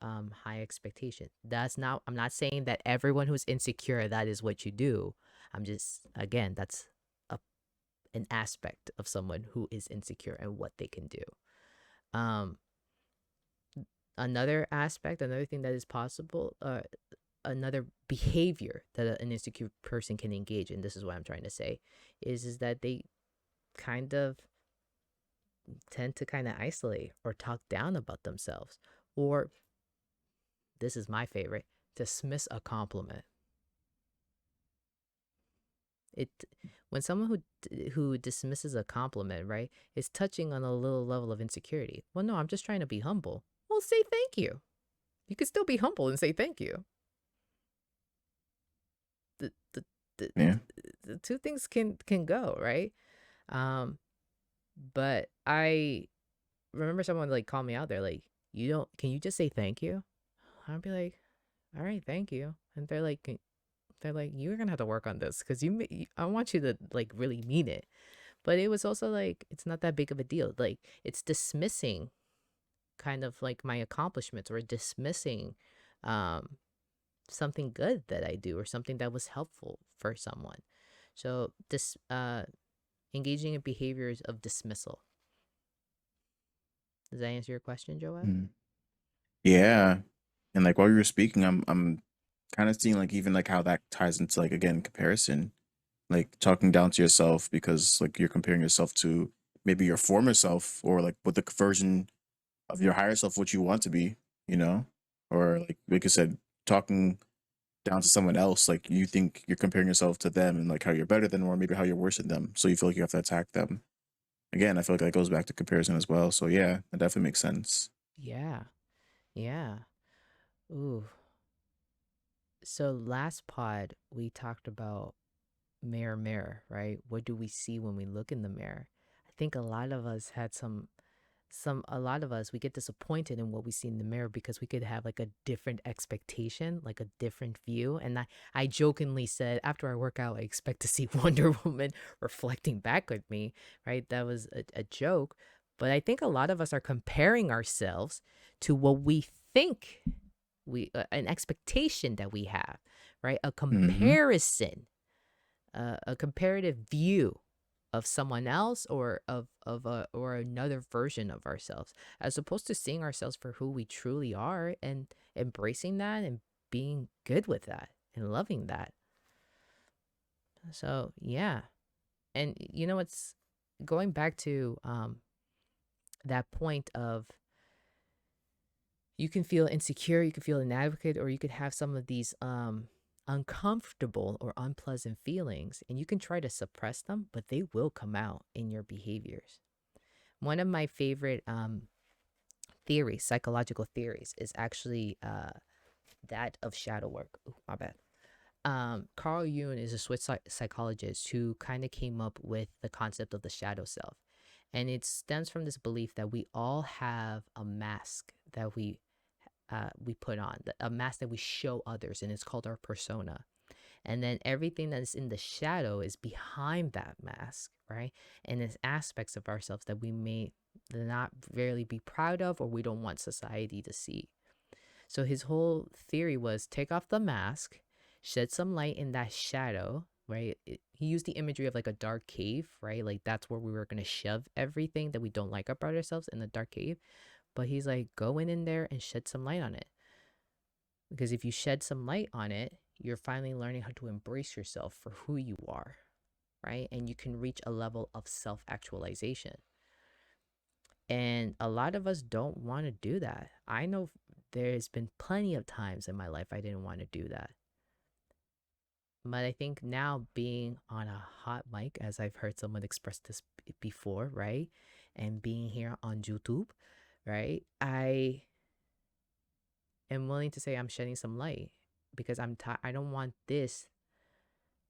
high expectation. I'm not saying that everyone who's insecure, that is what you do. I'm just, again, that's a, an aspect of someone who is insecure and what they can do. Um, Another aspect, another thing that is possible, another behavior that an insecure person can engage in, this is what I'm trying to say, is that they kind of tend to kind of isolate or talk down about themselves, or this is my favorite, dismiss a compliment. It When someone who dismisses a compliment, right, is touching on a little level of insecurity. Well, no, I'm just trying to be humble. Well, say thank you. You can still be humble and say thank you. The the the, Yeah. the two things can go, right? Um, but I remember someone like called me out there, like, you don't, can you just say thank you? I'd be like, all right, thank you. And they're like, you're gonna have to work on this because I want you to like really mean it. But it was also like, it's not that big of a deal. Like, it's dismissing kind of like my accomplishments or dismissing um, something good that I do or something that was helpful for someone. So this engaging in behaviors of dismissal. Does that answer your question, Joab? Mm. Yeah. And like while you were speaking, I'm kind of seeing like even like how that ties into like again comparison, like talking down to yourself because like you're comparing yourself to maybe your former self or like what the version of your higher self what you want to be, you know, or like you said, talking down to someone else, like you think you're comparing yourself to them and like how you're better than them or maybe how you're worse than them, so you feel like you have to attack them. Again, I feel like that goes back to comparison as well. So yeah, that definitely makes sense. Yeah. Yeah. Ooh. So last pod we talked about mirror mirror, right? What do we see when we look in the mirror? I think a lot of us had a lot of us, we get disappointed in what we see in the mirror because we could have like a different expectation, like a different view. And I jokingly said, after I work out, I expect to see Wonder Woman reflecting back at me, right? That was a joke. But I think a lot of us are comparing ourselves to what we think an expectation that we have, right? A Mm-hmm. comparison, a comparative view of someone else or or another version of ourselves, as opposed to seeing ourselves for who we truly are and embracing that and being good with that and loving that. So, yeah. And you know, it's going back to that point of you can feel insecure, you can feel inadequate, or you could have some of these uncomfortable or unpleasant feelings, and you can try to suppress them, but they will come out in your behaviors. One of my favorite theories, psychological theories, is actually that of shadow work. Ooh, my bad. Carl Jung is a Swiss psychologist who kind of came up with the concept of the shadow self. And it stems from this belief that we all have a mask that we put on, a mask that we show others, and it's called our persona. And then everything that is in the shadow is behind that mask, right? And it's aspects of ourselves that we may not really be proud of or we don't want society to see. So his whole theory was take off the mask, shed some light in that shadow, right? He used the imagery of like a dark cave, right? Like that's where we were going to shove everything that we don't like about ourselves in the dark cave. But he's like, go in there and shed some light on it. Because if you shed some light on it, you're finally learning how to embrace yourself for who you are, right? And you can reach a level of self actualization. And a lot of us don't want to do that. I know there's been plenty of times in my life I didn't want to do that. But I think now being on a hot mic, as I've heard someone express this before, right? And being here on YouTube, right? I am willing to say I'm shedding some light because I don't want this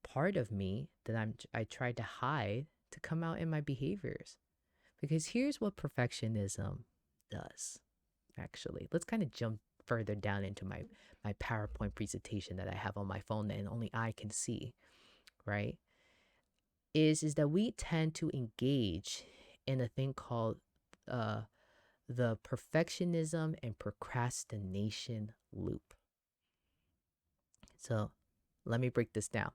part of me that I tried to hide to come out in my behaviors. Because here's what perfectionism does. Actually, let's kind of jump further down into my PowerPoint presentation that I have on my phone and only I can see, right? Is that we tend to engage in a thing called uh the perfectionism and procrastination loop. So, let me break this down.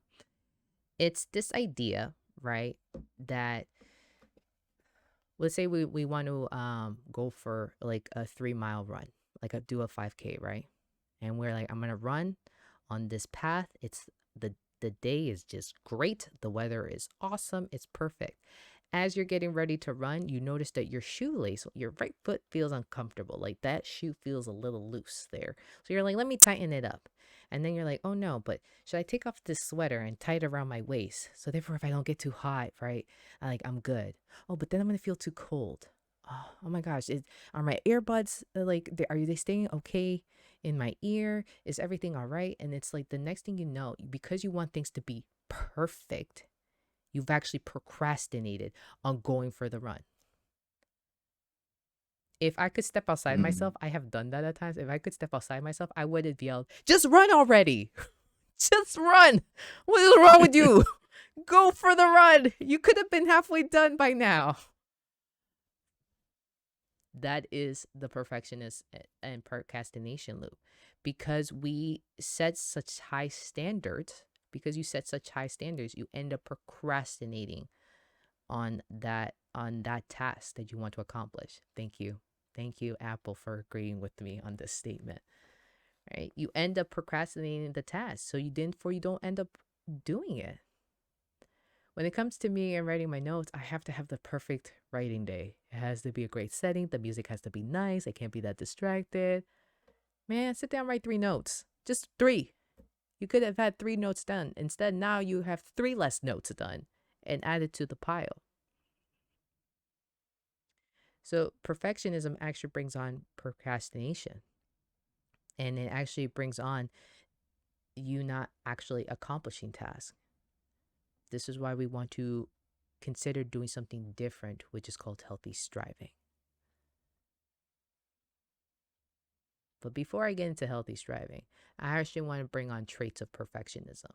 It's this idea, right, that let's say we want to go for like a 3 mile run, like do a 5K, right? And we're like, I'm gonna run on this path. The day is just great. The weather is awesome. It's perfect. As you're getting ready to run, you notice that your shoelace, your right foot feels uncomfortable. Like that shoe feels a little loose there. So you're like, let me tighten it up. And then you're like, oh no, but should I take off this sweater and tie it around my waist? So therefore, if I don't get too hot, right, I'm good. Oh, but then I'm gonna feel too cold. Oh my gosh, are my earbuds are they staying okay in my ear? Is everything all right? And it's like the next thing you know, because you want things to be perfect, you've actually procrastinated on going for the run. If I could step outside myself, Mm. I have done that at times. If I could step outside myself, I would have yelled, just run already. Just run. What is wrong with you? Go for the run. You could have been halfway done by now. That is the perfectionist and procrastination loop. Because we set such high standards, because you set such high standards, you end up procrastinating on that task that you want to accomplish. Thank you. Thank you, Apple, for agreeing with me on this statement. Right? You end up procrastinating the task. So you don't end up doing it. When it comes to me and writing my notes, I have to have the perfect writing day. It has to be a great setting. The music has to be nice. I can't be that distracted. Man, sit down, write 3 notes. Just 3. You could have had 3 notes done. Instead, now you have 3 less notes done and added to the pile. So perfectionism actually brings on procrastination. And it actually brings on you not actually accomplishing tasks. This is why we want to consider doing something different, which is called healthy striving. But before I get into healthy striving, I actually want to bring on traits of perfectionism.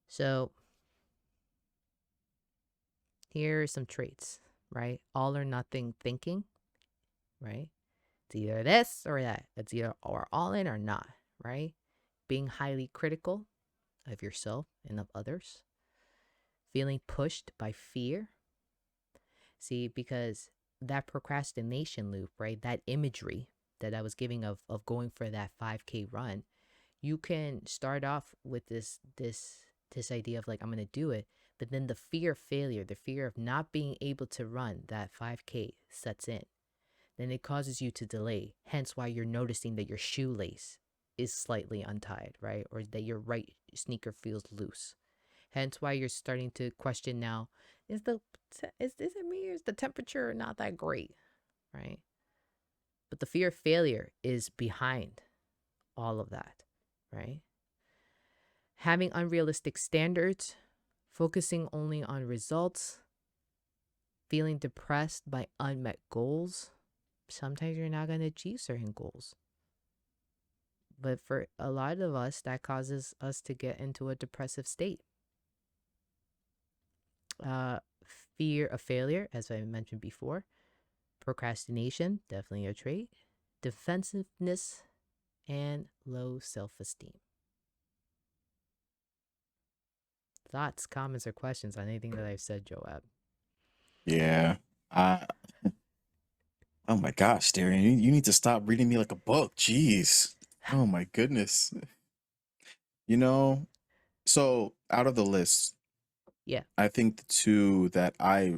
So here are some traits, right? All or nothing thinking, right? It's either this or that. It's either or all in or not, right? Being highly critical of yourself and of others. Feeling pushed by fear. See, because that procrastination loop, right? That imagery that I was giving of going for that 5K run, You can start off with this idea of like, I'm gonna do it, but then the fear of failure, the fear of not being able to run that 5K sets in. Then it causes you to delay. Hence why you're noticing that your shoelace is slightly untied, right? Or that your right sneaker feels loose. Hence why you're starting to question now, is the is it me, or is the temperature not that great, right? But the fear of failure is behind all of that, right? Having unrealistic standards, focusing only on results, feeling depressed by unmet goals. Sometimes you're not going to achieve certain goals. But for a lot of us, that causes us to get into a depressive state. Uh, Fear of failure, as I mentioned before. Procrastination, definitely a trait. Defensiveness and low self esteem. Thoughts, comments, or questions on anything that I've said, Joab? Yeah. I Oh my gosh, Darien, you need to stop reading me like a book. Jeez. Oh my goodness. You know, so out of the list, Yeah. I think the two that I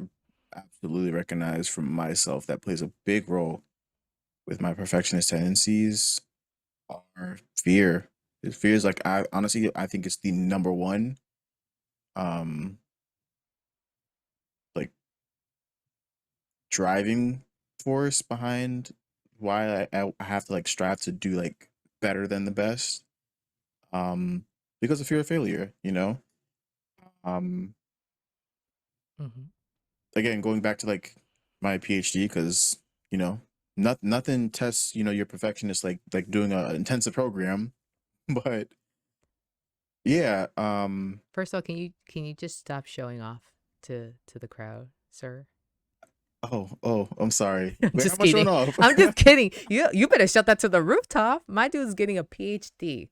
absolutely recognize from myself that plays a big role with my perfectionist tendencies are fear. Fear is like, I honestly I think it's the number one um like driving force behind why I have to like strive to do like better than the best. Um because of fear of failure, you know? Um Mm-hmm. Again, going back to like my PhD, because you know, nothing tests, you know, your perfectionist like doing a intensive program. But yeah, First of all, can you just stop showing off to the crowd, sir? oh, I'm sorry. I'm Wait, how just am I showing kidding. off? I'm just kidding. You better shut that to the rooftop. My dude's getting a PhD.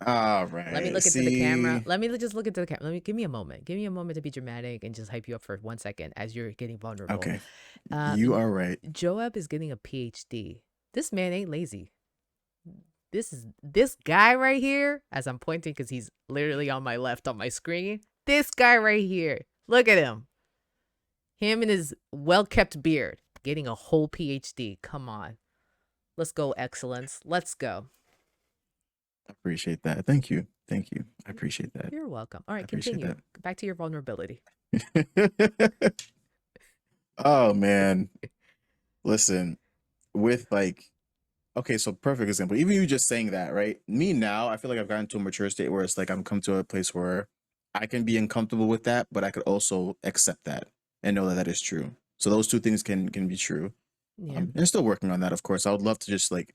All Let me right. look into the camera. See. Let me just look into the camera. Let me give me a moment. Give me a moment to be dramatic and just hype you up for 1 second as you're getting vulnerable. Okay. Uh, You are right. Joab is getting a PhD. This man ain't lazy. This guy right here, as I'm pointing because he's literally on my left on my screen. This guy right here. Look at him. Him and his well kept beard getting a whole PhD. Come on. Let's go, excellence. Let's go. I appreciate that. Thank you. Thank you. I appreciate that. You're welcome. All I right, appreciate continue. that. Back to your vulnerability. Oh man. Listen, with like, okay, so perfect example. Even you just saying that, right? Me now, I feel like I've gotten to a mature state where it's like I'm come to a place where I can be uncomfortable with that, but I could also accept that and know that that is true. So those two things can be true. Yeah. And still working on that, of course. I would love to just like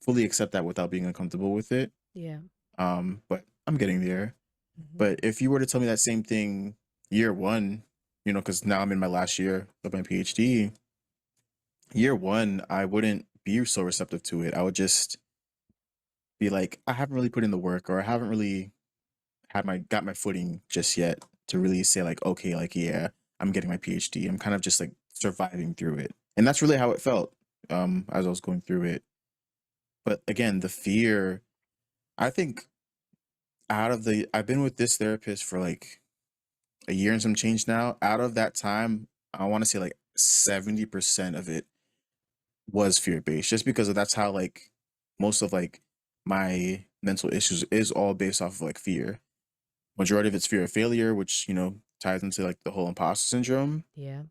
fully accept that without being uncomfortable with it. Yeah. But I'm getting there. Mm-hmm. But if you were to tell me that same thing year one, you know, because now I'm in my last year of my PhD, year one, I wouldn't be so receptive to it. I would just be like, I haven't really put in the work, or I haven't really had my got my footing just yet to really say like, okay, like yeah, I'm getting my PhD. I'm kind of just like surviving through it. And that's really how it felt as I was going through it. But again, the fear, I think I've been with this therapist for like a year and some change now. Out of that time, I want to say like 70% of it was fear based, just because of that's how like most of like my mental issues is all based off of like fear. Majority of it's fear of failure, which, you know, ties into like the whole imposter syndrome. Yeah.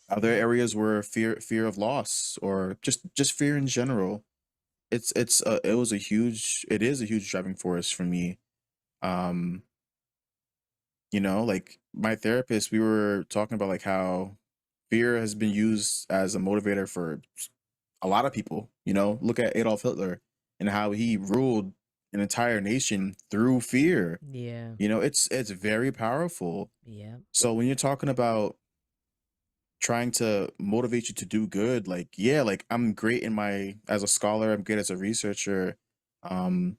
Other Yeah. areas were fear of loss, or just fear in general. It is a huge driving force for me. Um, you know, like my therapist, we were talking about like how fear has been used as a motivator for a lot of people. You know, look at Adolf Hitler and how he ruled an entire nation through fear. Yeah. You know, it's very powerful. Yeah. So when you're talking about trying to motivate you to do good, like yeah, like I'm great in my as a scholar, I'm good as a researcher. Um,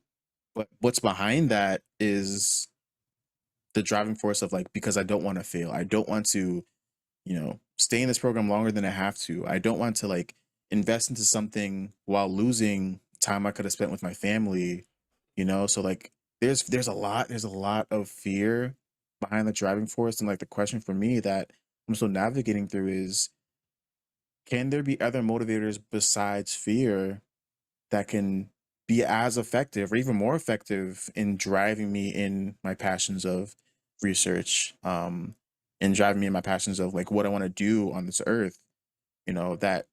but what's behind that is the driving force of like, because I don't want to fail. I don't want to, you know, stay in this program longer than I have to. I don't want to like invest into something while losing time I could have spent with my family. you know? So like there's a lot of fear behind the driving force. And like the question for me that I'm still navigating through is, can there be other motivators besides fear that can be as effective or even more effective in driving me in my passions of research, and driving me in my passions of like what I want to do on this earth, you know, that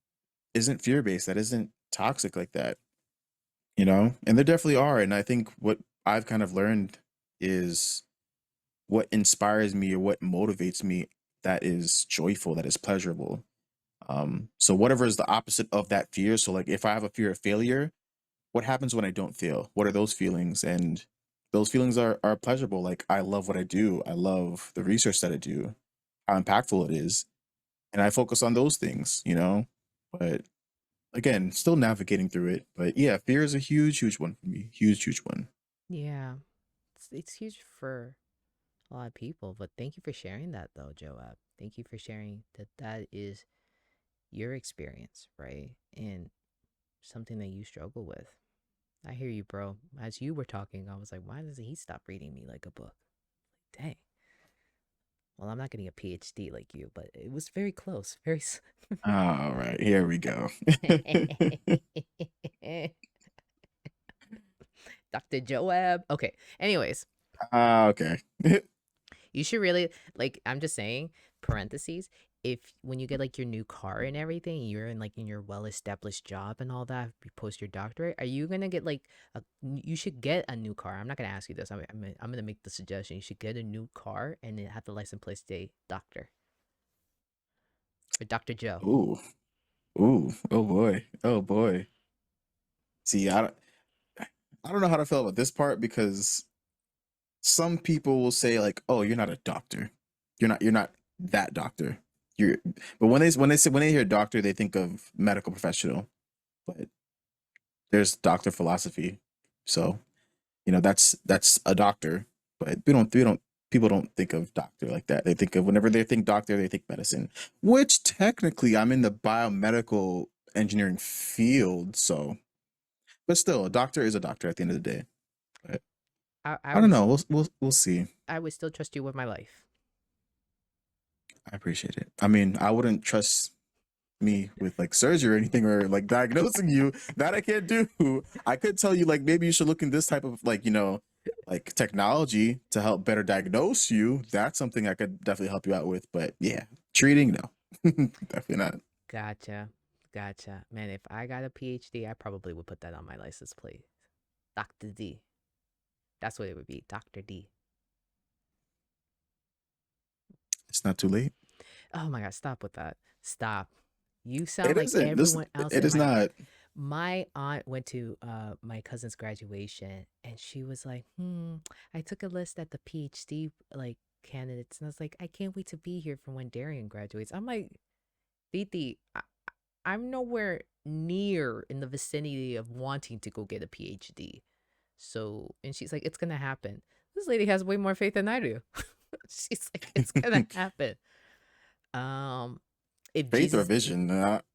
isn't fear based, that isn't toxic like that, you know? And there definitely are. And I think what I've kind of learned is what inspires me or what motivates me that is joyful, that is pleasurable. So whatever is the opposite of that fear. So like if I have a fear of failure, what happens when I don't fail? What are those feelings? And those feelings are pleasurable. Like I love what I do. I love the research that I do, how impactful it is. And I focus on those things, you know? But again, still navigating through it. But yeah, fear is a huge, huge one for me. Huge, huge one. Yeah, it's huge for a lot of people. But thank you for sharing that, though, Joab. Thank you for sharing that that is your experience, right? And something that you struggle with. I hear you, bro. As you were talking, I was like, why doesn't he stop reading me like a book? Dang. Well, I'm not getting a PhD like you, but it was very close. Very. All right, here we go. Dr. Joab. Okay. Anyways, Okay. you should really like. I'm just saying. Parentheses. If when you get like your new car and everything, you're in like in your well-established job and all that, you post your doctorate. Are you gonna get like a? You should get a new car. I'm not gonna ask you this. I'm gonna make the suggestion. You should get a new car and then have the license plate say Doctor or Doctor Joe. Ooh, ooh, oh boy, oh boy. See, I don't know how to feel about this part because some people will say like, "Oh, you're not a doctor. You're not that doctor." You're, but when they hear doctor, they think of medical professional. But there's doctor philosophy, so you know that's a doctor. But we don't people don't think of doctor like that. They think of whenever they think doctor, they think medicine. Which technically, I'm in the biomedical engineering field, so but still, a doctor is a doctor at the end of the day. But I I don't was know. We'll see. I would still trust you with my life. I appreciate it. I mean, I wouldn't trust me with like surgery or anything or like diagnosing you. That I can't do. I could tell you like maybe you should look in this type of like, you know, like technology to help better diagnose you. That's something I could definitely help you out with. But yeah, treating, no. Definitely not. Gotcha. Gotcha. Man, if I got a PhD, I probably would put that on my license plate. Dr. D. That's what it would be. Dr. D. It's not too late. Oh my god, stop with that. Stop. You sound It like isn't. This everyone else it in is not. my aunt went to my cousin's graduation and she was like, I took a list at the PhD like candidates and I was like, I can't wait to be here for when Darien graduates. I'm like, Titi, I'm nowhere near in the vicinity of wanting to go get a PhD. So, and she's like, it's gonna happen. This lady has way more faith than I do. She's like, it's gonna happen. Um, if Faith or Jesus, vision?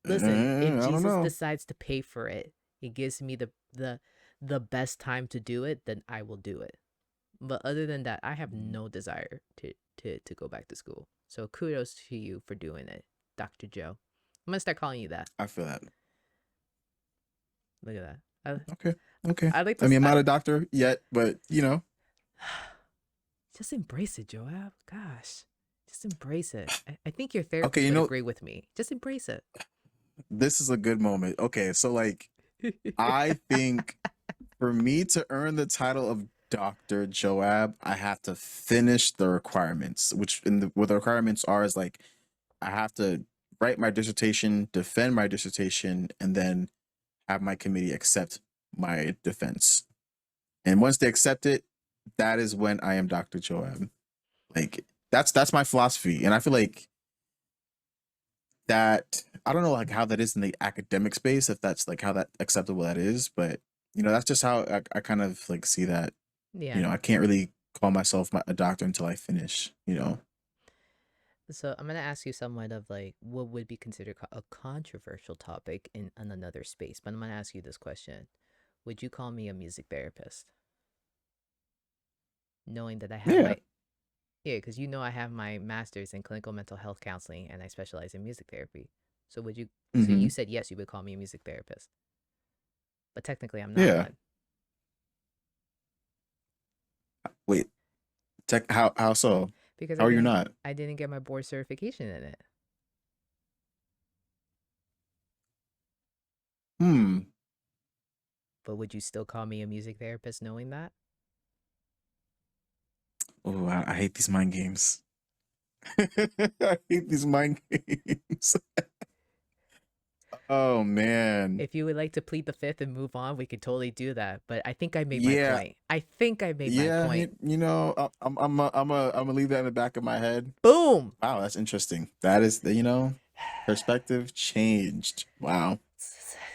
listen, if I don't Jesus know. decides to pay for it, he gives me the best time to do it, then I will do it. But other than that, I have no desire to go back to school. So kudos to you for doing it, Dr. Joe. I'm gonna start calling you that. I feel that. Look at that. Okay. Okay. I like I this. mean, I'm not a doctor yet, but you know, Just embrace it, Joab. Gosh, just embrace it. I think your okay, therapist you would know, agree with me. Just embrace it. this is a good moment. Okay, so like I think for me to earn the title of Dr. Joab, I have to finish the requirements, which in the what the requirements are is like I have to write my dissertation, defend my dissertation, and then have my committee accept my defense. And once they accept it, that is when I am Dr. Joab. Like that's my philosophy. And I feel like that I don't know like how that is in the academic space, if that's like how that acceptable that is, but you know, that's just how I kind of like see that. You Yeah. know, I can't really call myself a doctor until I finish, you know. So I'm gonna ask you somewhat of like what would be considered a controversial topic in another space, but I'm gonna ask you this question: would you call me a music therapist? knowing that I have Yeah. my, yeah, because you know I have my master's in clinical mental health counseling and I specialize in music therapy. So would you? So you Hmm. said yes, you would call me a music therapist, but technically I'm not Yeah. one Wait. Tech. How so? because How are you not? I didn't get my board certification in it. Hmm. But would you still call me a music therapist knowing that? Oh, I hate these mind games. I hate these mind games. Oh man. If you would like to plead the fifth and move on, we could totally do that. But I think I made my Yeah. point. I think I made my Yeah. point. I'm gonna leave that in the back of my head. Boom. Wow, that's interesting. That is the perspective changed. Wow.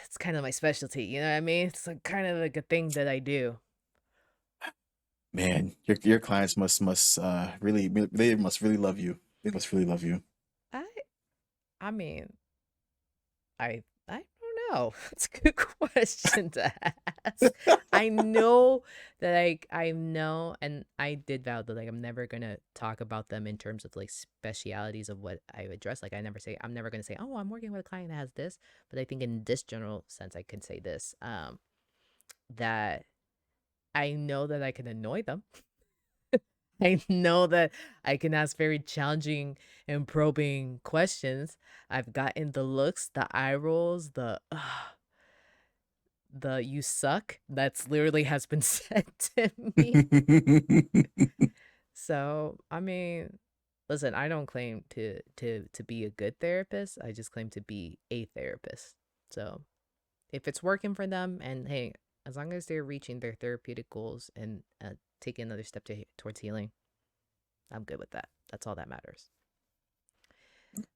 It's kind of my specialty. You know what I mean? It's like kind of like a thing that I do. Man, your clients must really they must really love you. They must really love you. I I mean, I don't know. It's a good question to ask. I know that I know, and I did vow that like I'm never gonna talk about them in terms of like specialities of what I address. Like I'm never gonna say, oh, I'm working with a client that has this. But I think in this general sense, I can say this. That I know that I can annoy them. I know that I can ask very challenging and probing questions. I've gotten the looks, the eye rolls, the you suck that's literally has been said to me. So, I mean, listen, I don't claim to be a good therapist. I just claim to be a therapist. So, if it's working for them and hey, as long as they're reaching their therapeutic goals and taking another step towards healing, I'm good with that. That's all that matters.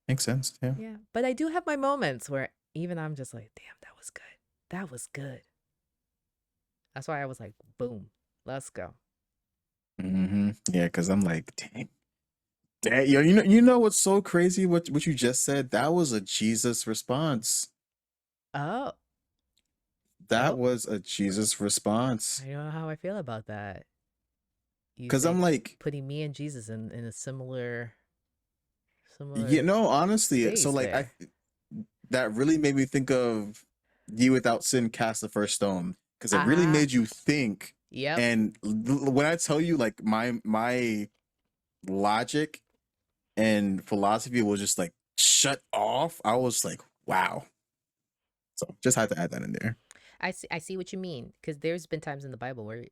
Makes sense. Yeah. Yeah. But I do have my moments where even I'm just like, damn, that was good. That was good. That's why I was like, boom, let's go. Yeah, because I'm like, dang, yo, you know what's so crazy? What you just said? That was a Jesus response. Oh, That oh, was a Jesus I response. don't know how I feel about that. You Because say I'm like, putting me and Jesus in a you similar know, honestly, so space like there. that really made me think of you without sin cast the first stone because it really Ah, made you think. yep. And when I tell you, like my logic and philosophy was just like shut off, I was like, wow. So just had to add that in there. I see what you mean because there's been times in the Bible where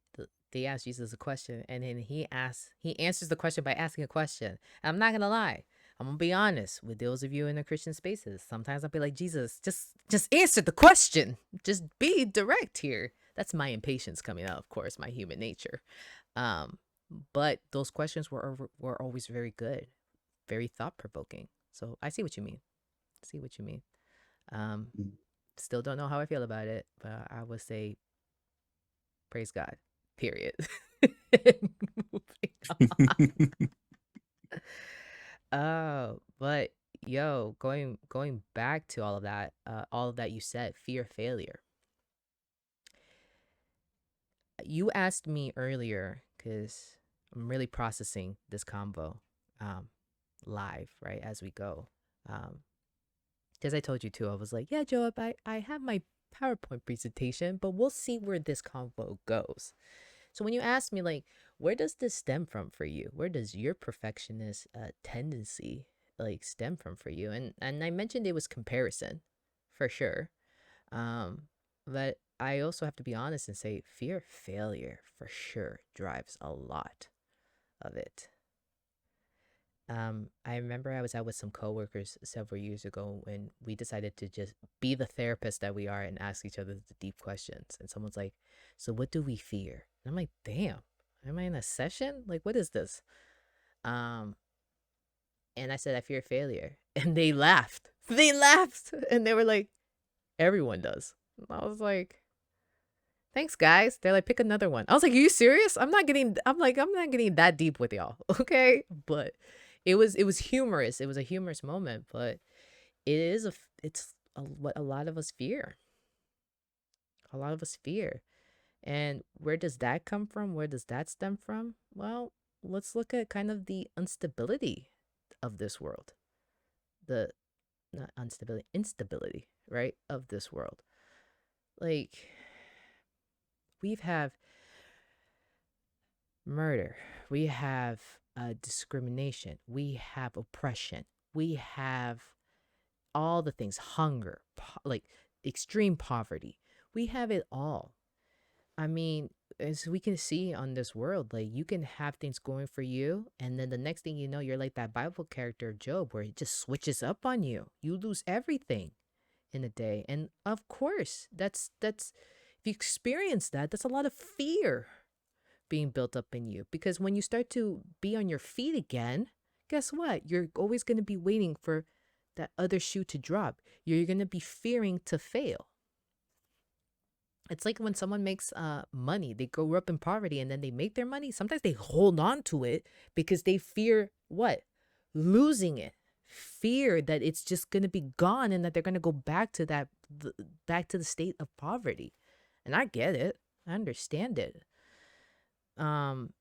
they ask Jesus a question and then he answers the question by asking a question. And I'm not gonna lie, I'm gonna be honest with those of you in the Christian spaces. Sometimes I'll be like, Jesus, just answer the question. Just be direct here. That's my impatience coming out, of course, my human nature. Um, but those questions were always very good, very thought provoking. So I see what you mean. See what you mean. Um, Still don't know how I feel about it, but I would say praise God. Period. Moving on. Oh, but yo, going back to all of that you said, fear of failure. You asked me earlier because I'm really processing this combo um, live, right, as we go. Um, because I told you too, I was like, yeah, Joab, I have my PowerPoint presentation, but we'll see where this convo goes. So when you ask me, like, where does this stem from for you? Where does your perfectionist tendency like stem from for you? And I mentioned it was comparison, for sure. Um, but I also have to be honest and say fear of failure for sure drives a lot of it. I remember I was out with some coworkers several years ago when we decided to just be the therapist that we are and ask each other the deep questions. And someone's like, "So what do we fear?" And I'm like, "Damn, am I in a session? Like, what is this?" Um, and I said, "I fear failure," and they laughed. They laughed, and they were like, "Everyone does." And I was like, "Thanks, guys." They're like, "Pick another one." I was like, "Are you serious? I'm not getting. I'm not getting that deep with y'all, okay?" But it was humorous. It was a humorous moment, but it's what a lot of us fear. A lot of us fear. And where does that come from? Where does that stem from? Well, let's look at kind of the instability of this world. The not instability, instability, right? Of this world. Like we've have murder, we have discrimination, we have oppression, we have all the things, hunger, like extreme poverty. We have it all. I mean, as we can see on this world, like you can have things going for you, and then the next thing you know, you're like that Bible character of Job, where it just switches up on you. You lose everything in a day, and of course, that's if you experience that, that's a lot of fear being built up in you. Because when you start to be on your feet again, guess what? You're always going to be waiting for that other shoe to drop. You're going to be fearing to fail. It's like when someone makes money, they grow up in poverty and then they make their money. Sometimes they hold on to it because they fear what? Losing it. Fear that it's just going to be gone and that they're going to go back to back to the state of poverty. And I get it. I understand it. Um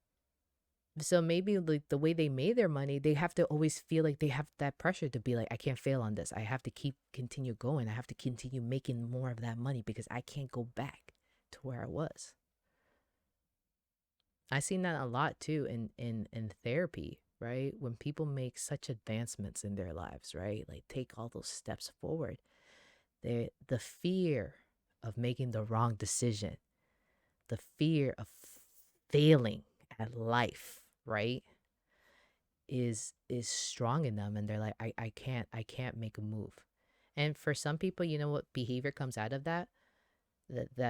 so maybe like the way they made their money, they have to always feel like they have that pressure to be like, I can't fail on this. I have to continue going. I have to continue making more of that money because I can't go back to where I was. I seen that a lot too in therapy, right? When people make such advancements in their lives, right? Like take all those steps forward. The fear of making the wrong decision, the fear of failing at life, right? Is strong in them, and they're like, I can't make a move. And for some people, you know what behavior comes out of that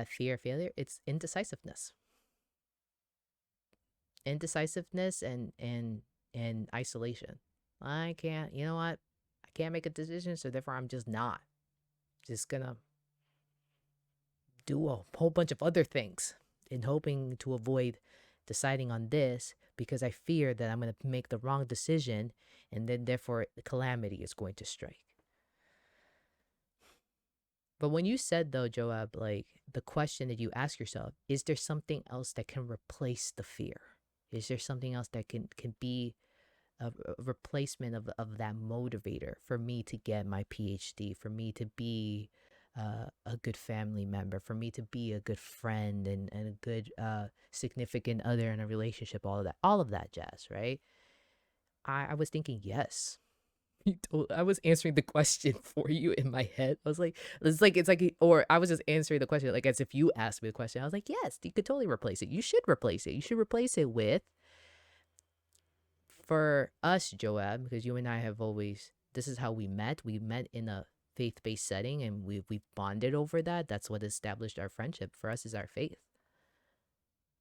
fear of failure? It's indecisiveness. Indecisiveness and isolation. I can't, you know what? I can't make a decision, so therefore I'm just not. Just gonna do a whole bunch of other things in hoping to avoid deciding on this because I fear that I'm going to make the wrong decision and then therefore the calamity is going to strike. But when you said though, Joab, like the question that you ask yourself, is there something else that can replace the fear? Is there something else that can be a replacement of that motivator for me to get my PhD, for me to be a good family member, for me to be a good friend and a good significant other in a relationship, all of that jazz, right? I was thinking yes. I was answering the question for you in my head. I was like, or I was just answering the question like as if you asked me the question. I was like, yes, you could totally replace it. You should replace it. You should replace it with, for us, Joab, because you and I have always, this is how we met. We met in a faith based setting and we've bonded over that. That's what established our friendship. For us, is our faith.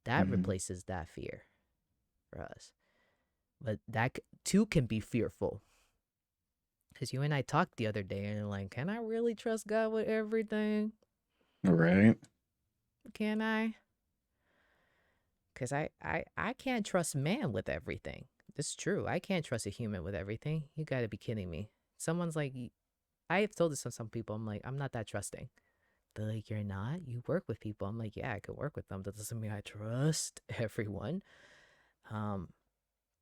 That Mm-hmm. replaces that fear for us. But that too can be fearful. Because you and I talked the other day and like, can I really trust God with everything? Right. Can I? Because I can't trust man with everything. It's true. I can't trust a human with everything. You got to be kidding me. Someone's like, I have told this to some people. I'm like, I'm not that trusting. They're like, you're not? You work with people. I'm like, yeah, I could work with them. That doesn't mean I trust everyone. Um,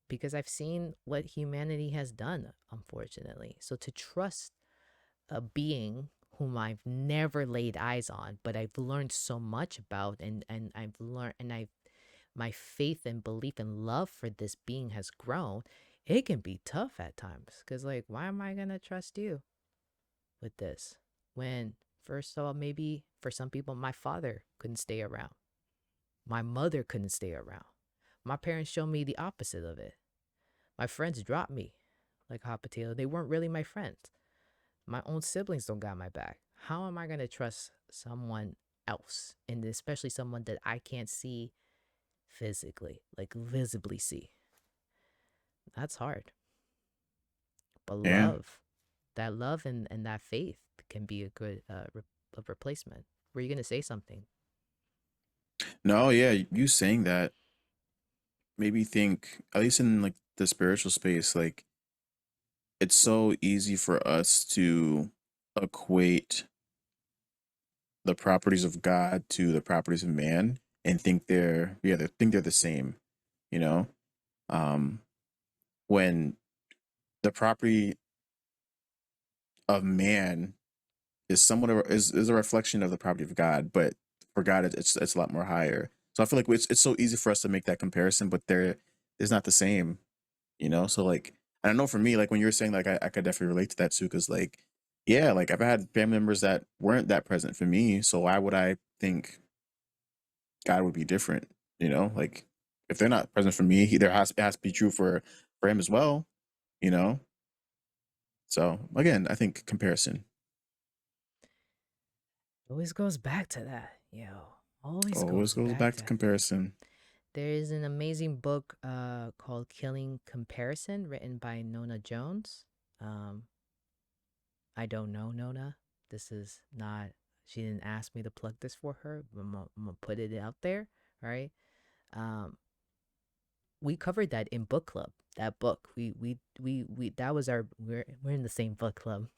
because I've seen what humanity has done, unfortunately. So to trust a being whom I've never laid eyes on, but I've learned so much about, and I've learned, and I've my faith and belief and love for this being has grown. It can be tough at times because, like, why am I gonna trust you with this when, first of all, maybe for some people, my father couldn't stay around, my mother couldn't stay around, my parents showed me the opposite of it. My friends dropped me like a hot potato. They weren't really my friends. My own siblings don't got my back. How am I gonna trust someone else, and especially someone that I can't see physically, like visibly see? That's hard. But Yeah. love, that love and that faith can be a good a replacement. Were you gonna say something? No, yeah, you saying that made me think, at least in like the spiritual space, like it's so easy for us to equate the properties of God to the properties of man. and think they think they're the same, you know? Um, when the property of man is somewhat is a reflection of the property of God, but for God it's a lot more higher. So I feel like it's so easy for us to make that comparison, but there's not the same, you know. So like, and I know for me, like when you were saying, like I could definitely relate to that too, because like, yeah, like I've had family members that weren't that present for me, so why would I think God would be different? You know, like if they're not present for me, it has to be true for him as well. You know, so again, I think comparison Always goes back to that, yo. Always always goes goes back back to to. comparison. There is an amazing book called Killing Comparison, written by Nona Jones. Um, I don't know Nona. This is not. She didn't ask me to plug this for her. I'm gonna put it out there, right? Um, we covered that in book club. That book, we that was our. We're in the same book club.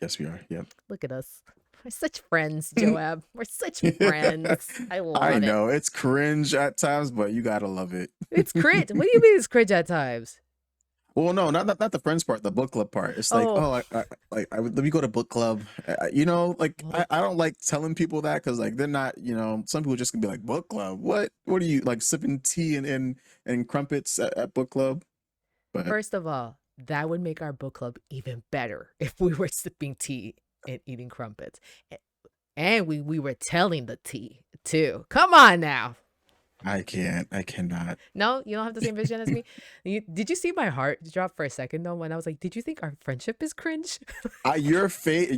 Yes, we are. Yep. Look at us. We're such friends, Joab. We're such friends. I I love it. know it's cringe at times, but you gotta love it. It's cringe. What do you mean it's cringe at times? Well, no, not the friends part, the book club part. It's like, Oh, oh, let me go to book club. You know, like well, I don't like telling people that because like they're not, you know, some people just can be like book club. What are you like sipping tea and crumpets at book club? But first of all, that would make our book club even better if we were sipping tea and eating crumpets. And we were telling the tea too. Come on now. I cannot. No, you don't have the same vision as me. Did you see my heart drop for a second though when I was like, "Did you think our friendship is cringe?" Your face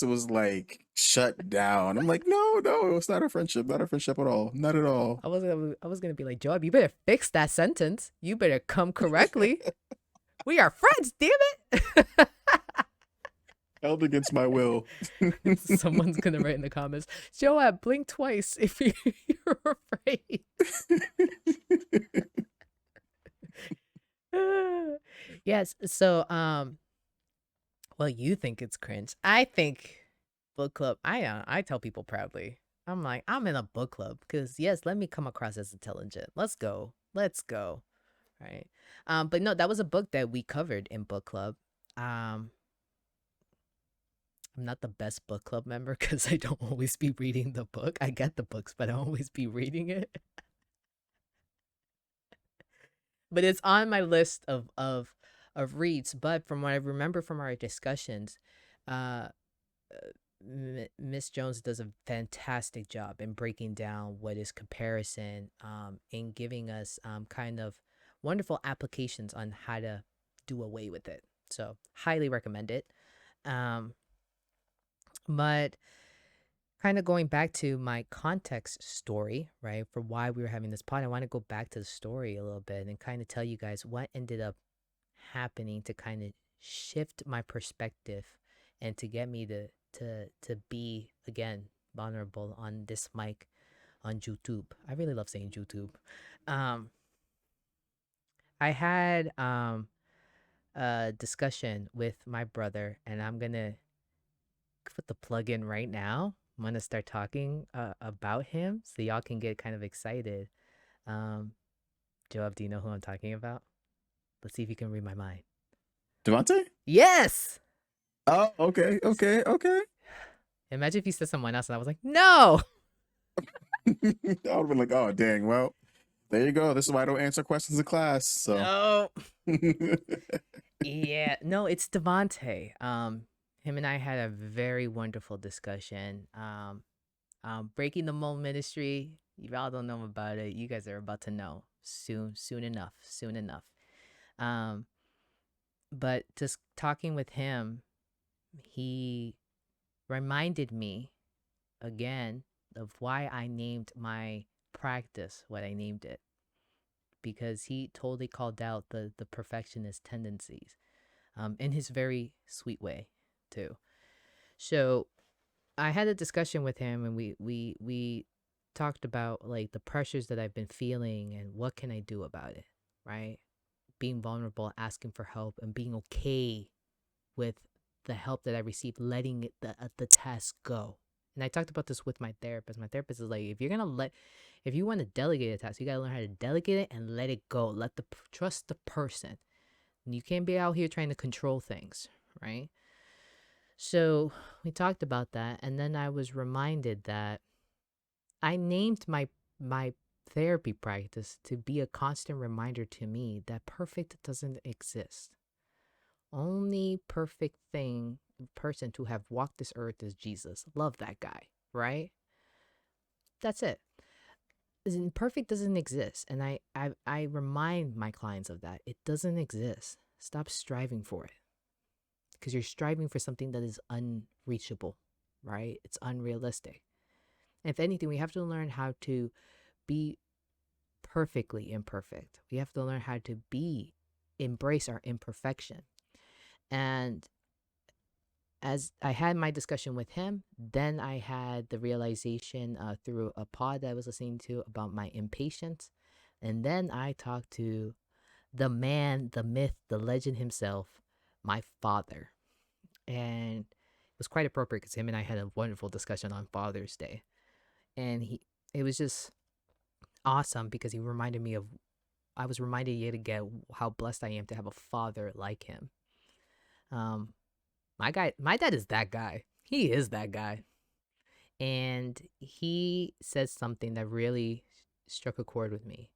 was like shut down. I'm like, no, it's not a friendship, not a friendship at all, not at all. I was gonna be like, Joab, you better fix that sentence. You better come correctly. We are friends, damn it. Held against my will. Someone's gonna write in the comments, Joab, blink twice if you're afraid. Yes. So, well, you think it's cringe. I think book club. I tell people proudly. I'm like, I'm in a book club because yes, let me come across as intelligent. Let's go. Let's go. Right. But no, that was a book that we covered in book club. Um, I'm not the best book club member because I don't always be reading the book. I get the books, but I don't always be reading it. But it's on my list of reads. But from what I remember from our discussions, uh, Miss Jones does a fantastic job in breaking down what is comparison, and giving us kind of wonderful applications on how to do away with it. So highly recommend it. Um, but kind of going back to my context story, right, for why we were having this pod, I want to go back to the story a little bit and kind of tell you guys what ended up happening to kind of shift my perspective and to get me to be again vulnerable on this mic on YouTube. I really love saying YouTube. Um, I had a discussion with my brother, and I'm gonna put the plug in right now. I'm gonna start talking about him so y'all can get kind of excited. Um, Joab, do you know who I'm talking about? Let's see if you can read my mind. Devontae? Yes. Oh, okay, okay, okay. Imagine if you said someone else and I was like, no. I would have been like, oh, dang. Well, there you go. This is why I don't answer questions in class. So, No. Yeah, no, it's Devante. Him and I had a very wonderful discussion. Breaking the Mold Ministry. You all don't know about it. You guys are about to know soon, soon enough, soon enough. Um, but just talking with him, he reminded me again of why I named my practice what I named it, because he totally called out the perfectionist tendencies, in his very sweet way too. So I had a discussion with him, and we talked about like the pressures that I've been feeling and what can I do about it, right? Being vulnerable, asking for help, and being okay with the help that I received, letting the task go. And I talked about this with my therapist. My therapist is like, if you want to delegate a task, you got to learn how to delegate it and let it go. Trust the person. And you can't be out here trying to control things, right? So we talked about that. And then I was reminded that I named my therapy practice to be a constant reminder to me that perfect doesn't exist. Only perfect person to have walked this earth is Jesus. Love that guy, right? That's it. Perfect doesn't exist, and I remind my clients of that. It doesn't exist. Stop striving for it, because you're striving for something that is unreachable, right? It's unrealistic. And if anything, we have to learn how to be perfectly imperfect. We have to learn how to embrace our imperfection. And as I had my discussion with him, then I had the realization through a pod that I was listening to about my impatience. And then I talked to the man, the myth, the legend himself, my father. And it was quite appropriate because him and I had a wonderful discussion on Father's Day. And it was just awesome because I was reminded yet again how blessed I am to have a father like him. Um, my dad is that guy. He is that guy. And he said something that really struck a chord with me.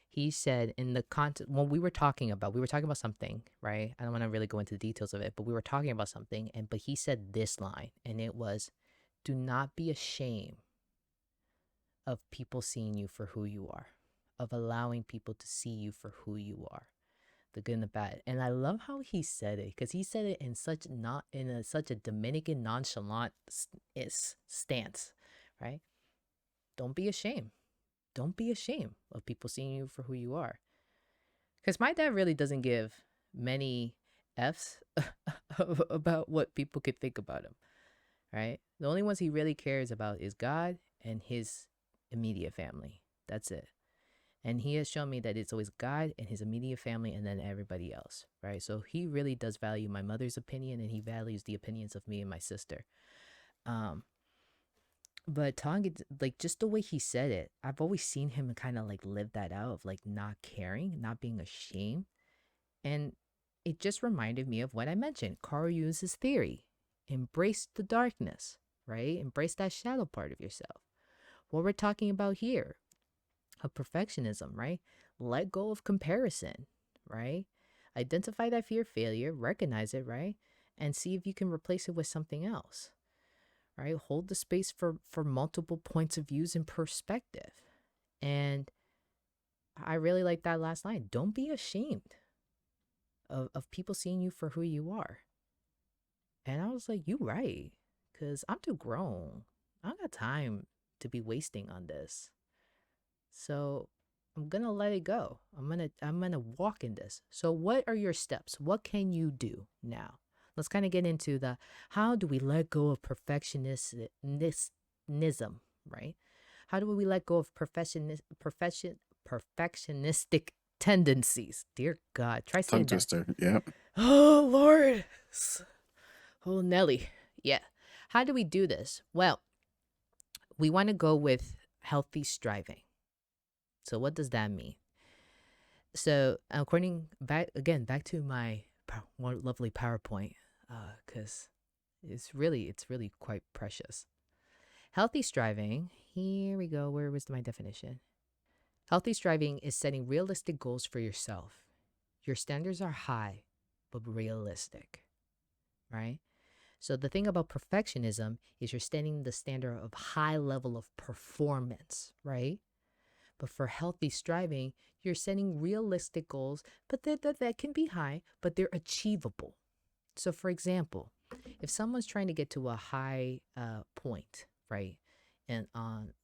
He said in the content when we were talking about something, right? I don't want to really go into the details of it, but we were talking about something, and but he said this line, and it was, "Do not be ashamed of people seeing you for who you are, of allowing people to see you for who you are, the good and the bad." And I love how he said it because he said it in such a Dominican nonchalant stance, right? Don't be ashamed. Don't be ashamed of people seeing you for who you are. Because my dad really doesn't give many F's about what people could think about him, right? The only ones he really cares about is God and his immediate family. That's it. And he has shown me that it's always God and his immediate family and then everybody else, right? So he really does value my mother's opinion and he values the opinions of me and my sister. Um, but talking like just the way he said it, I've always seen him kind of like live that out of like not caring, not being ashamed. And it just reminded me of what I mentioned, Carl Jung's theory. Embrace the darkness, right? Embrace that shadow part of yourself. What we're talking about here, of perfectionism, right? Let go of comparison, right? Identify that fear of failure, recognize it, right? And see if you can replace it with something else, right? Hold the space for multiple points of views and perspective. And I really like that last line. Don't be ashamed of people seeing you for who you are. And I was like, you right. Cause I'm too grown. I don't got time to be wasting on this. So I'm gonna let it go. I'm gonna walk in this. So what are your steps? What can you do now? Let's kind of get into the how do we let go of right? How do we let go of perfectionistic tendencies? Dear God, try Tongue saying that. twister. Yep. Oh Lord. Oh Nelly. Yeah. How do we do this? Well, we want to go with healthy striving. So what does that mean? So according back to my one lovely PowerPoint, because it's really quite precious. Healthy striving. Here we go. Where was my definition? Healthy striving is setting realistic goals for yourself. Your standards are high, but realistic, right? So the thing about perfectionism is you're setting the standard of high level of performance, right? But for healthy striving, you're setting realistic goals, but that can be high, but they're achievable. So, for example, if someone's trying to get to a high point, right, and on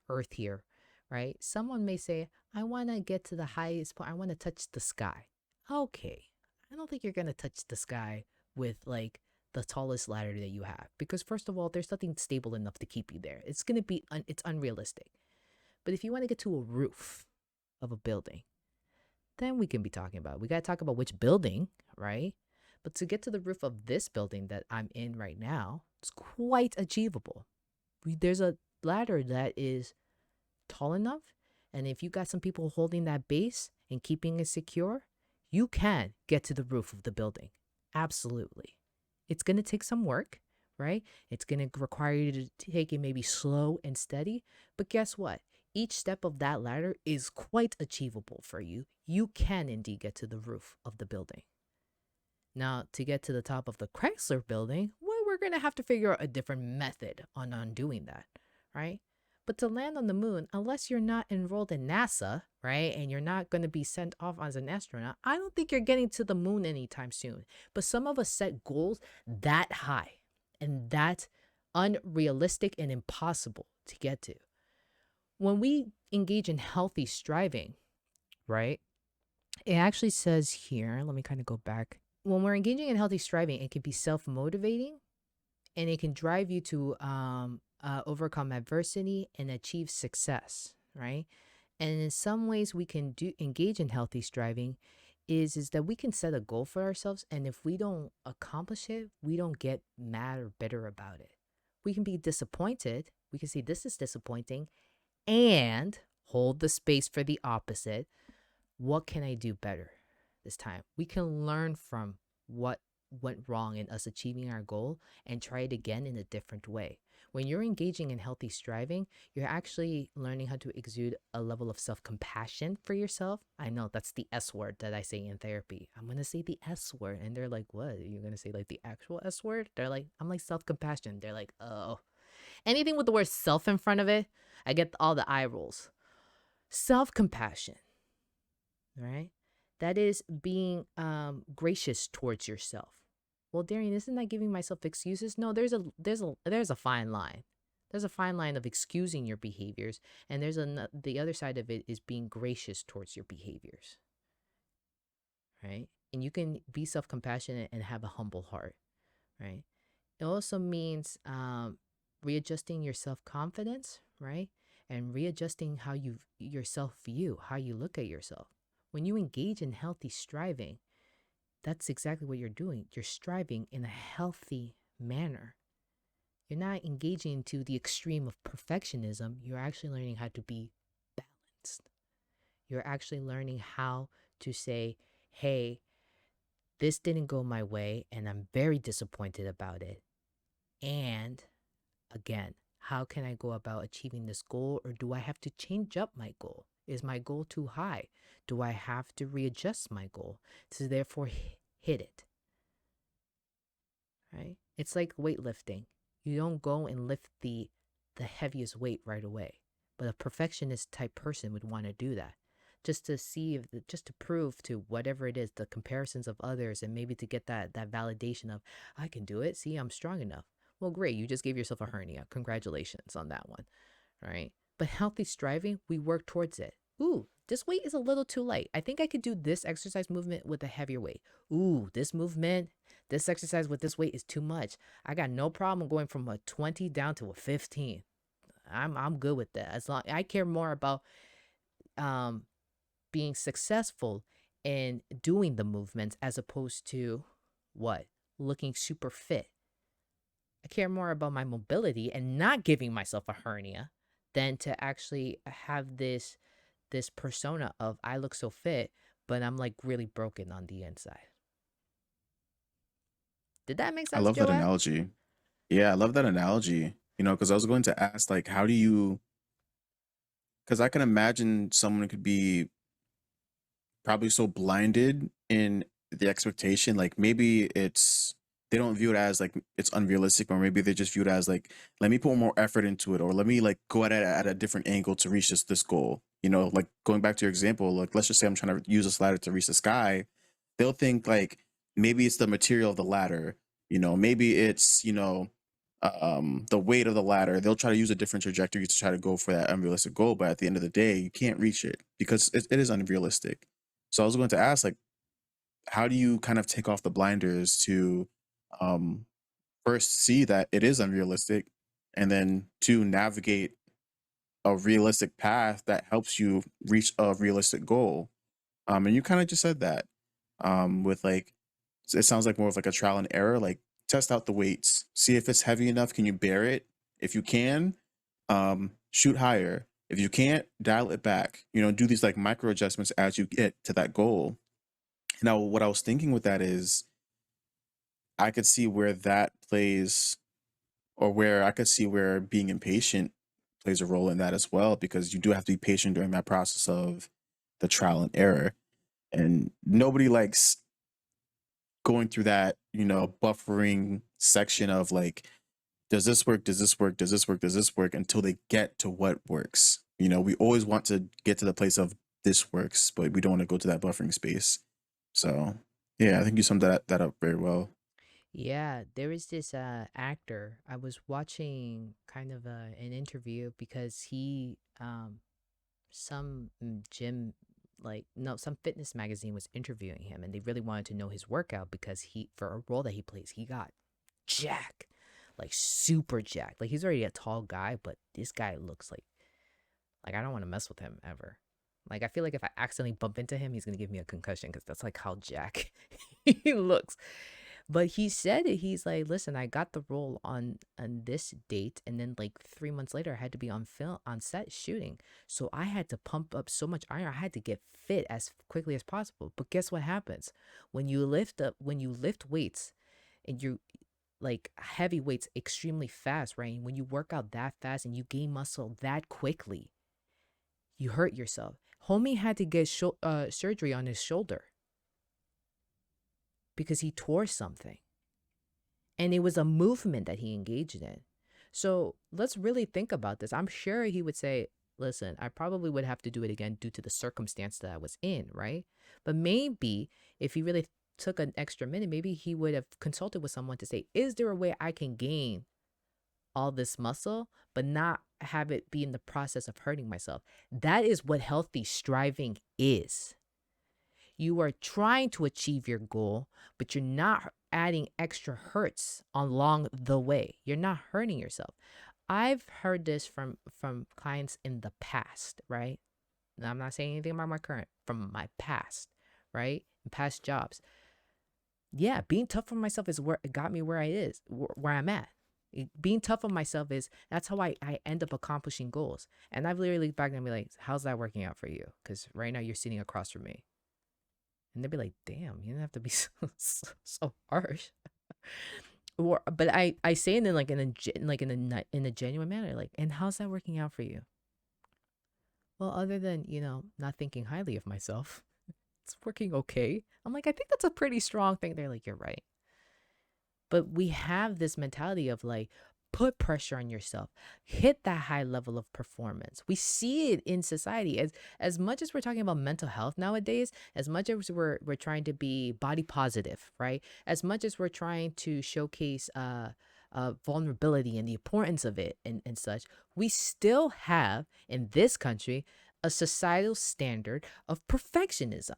Earth here, right, someone may say, "I want to get to the highest point. I want to touch the sky." Okay, I don't think you're gonna touch the sky with like the tallest ladder that you have because first of all, there's nothing stable enough to keep you there. It's unrealistic. But if you want to get to a roof of a building, then we can be talking about. We got to talk about which building, right? But to get to the roof of this building that I'm in right now, it's quite achievable. There's a ladder that is tall enough, and if you got some people holding that base and keeping it secure, you can get to the roof of the building. Absolutely. It's going to take some work, right? It's going to require you to take it maybe slow and steady. But guess what? Each step of that ladder is quite achievable for you. You can indeed get to the roof of the building. Now, to get to the top of the Chrysler building, well, we're going to have to figure out a different method on doing that, right? But to land on the moon, unless you're not enrolled in NASA, right, and you're not going to be sent off as an astronaut, I don't think you're getting to the moon anytime soon. But some of us set goals that high and that unrealistic and impossible to get to. When we engage in healthy striving, right, it actually says here, let me kind of go back. When we're engaging in healthy striving, it can be self motivating and it can drive you to overcome adversity and achieve success, right? And in some ways, we can engage in healthy striving is that we can set a goal for ourselves, and if we don't accomplish it, we don't get mad or bitter about it. We can be disappointed. We can say this is disappointing, and hold the space for the opposite. What can I do better this time? We can learn from what went wrong in us achieving our goal and try it again in a different way. When you're engaging in healthy striving, you're actually learning how to exude a level of self compassion for yourself. I know that's the S word that I say in therapy. I'm going to say the S word. And they're like, what? You're going to say like the actual S word? They're like, I'm like self compassion. They're like, oh. Anything with the word self in front of it, I get all the eye rolls. Self compassion, right? That is being gracious towards yourself. Well, Darian, isn't that giving myself excuses? No, there's a fine line. There's a fine line of excusing your behaviors, and the other side of it is being gracious towards your behaviors, right? And you can be self-compassionate and have a humble heart, right? It also means readjusting your self-confidence, right? And readjusting how you yourself view, how you look at yourself. When you engage in healthy striving, that's exactly what you're doing. You're striving in a healthy manner. You're not engaging to the extreme of perfectionism. You're actually learning how to be balanced. You're actually learning how to say, hey, this didn't go my way, and I'm very disappointed about it. And again, how can I go about achieving this goal, or do I have to change up my goal? Is my goal too high? Do I have to readjust my goal to therefore hit it? Right? It's like weightlifting. You don't go and lift the heaviest weight right away. But a perfectionist type person would want to do that just to see if just to prove to whatever it is, the comparisons of others, and maybe to get that validation of I can do it. See, I'm strong enough. Well, great. You just gave yourself a hernia. Congratulations on that one. Right? But healthy striving, we work towards it. Ooh, this weight is a little too light. I think I could do this exercise movement with a heavier weight. Ooh, this exercise with this weight is too much. I got no problem going from a 20 down to a 15. I'm good with that. As long I care more about um being successful in doing the movements as opposed to what? Looking super fit. I care more about my mobility and not giving myself a hernia than to actually have this persona of I look so fit, but I'm like really broken on the inside. Did that make I sense, love that Joab? analogy. Yeah, I love that analogy. Because I was going to ask, like, how do you? Because I can imagine someone could be probably so blinded in the expectation, like maybe it's they don't view it as like it's unrealistic, or maybe they just view it as like, let me put more effort into it, or let me like go at it at a different angle to reach this goal. Like going back to your example, like let's just say I'm trying to use this ladder to reach the sky. They'll think like maybe it's the material of the ladder, maybe it's the weight of the ladder. They'll try to use a different trajectory to try to go for that unrealistic goal, but at the end of the day you can't reach it because it is unrealistic. So I was going to ask, like, how do you kind of take off the blinders to um, first see that it is unrealistic, and then to navigate a realistic path that helps you reach a realistic goal? And you kind of just said that with like it sounds like more of like a trial and error. Like test out the weights, see if it's heavy enough. Can you bear it? If you can, shoot higher. If you can't, dial it back. You know, do these like micro adjustments as you get to that goal. Now, what I was thinking with that is, I could see where that plays, or where I could see where being impatient plays a role in that as well, because you do have to be patient during that process of the trial and error. And nobody likes going through that, you know, buffering section of like, does this work? Does this work? Does this work? Does this work? Until they get to what works. You know, we always want to get to the place of this works, but we don't want to go to that buffering space. So, yeah, I think you summed that up very well. Yeah, there is this actor. I was watching kind of an interview because he some gym, like, no, some fitness magazine was interviewing him, and they really wanted to know his workout because he, for a role that he plays, he got jack, like super jack. Like, he's already a tall guy, but this guy looks like I don't want to mess with him ever. Like, I feel like if I accidentally bump into him, he's gonna give me a concussion because that's like how jack he looks. But he said it. He's like, listen, I got the role on this date, and then like 3 months later, I had to be on film on set shooting. So I had to pump up so much iron. I had to get fit as quickly as possible. But guess what happens when you lift weights, and you like heavy weights extremely fast, right? When you work out that fast and you gain muscle that quickly, you hurt yourself. Homie had to get surgery on his shoulder because he tore something. And it was a movement that he engaged in. So let's really think about this. I'm sure he would say, listen, I probably would have to do it again due to the circumstance that I was in, right? But maybe if he really took an extra minute, maybe he would have consulted with someone to say, is there a way I can gain all this muscle, but not have it be in the process of hurting myself? That is what healthy striving is. You are trying to achieve your goal, but you're not adding extra hurts along the way. You're not hurting yourself. I've heard this from clients in the past, right? Now, I'm not saying anything about my current, from my past, right? Past jobs. Yeah, being tough on myself is where it got me where I'm at. Being tough on myself is that's how I end up accomplishing goals. And I've literally looked back and be like, how's that working out for you? Because right now you're sitting across from me. And they'd be like, damn, you didn't have to be so harsh. Or, but I say it in like in a genuine manner, like, and how's that working out for you? Well, other than, not thinking highly of myself, it's working okay. I'm like, I think that's a pretty strong thing. They're like, you're right. But we have this mentality of like, put pressure on yourself, hit that high level of performance. We see it in society as much as we're talking about mental health nowadays, as much as we're trying to be body positive, right? As much as we're trying to showcase vulnerability and the importance of it and such, we still have in this country a societal standard of perfectionism,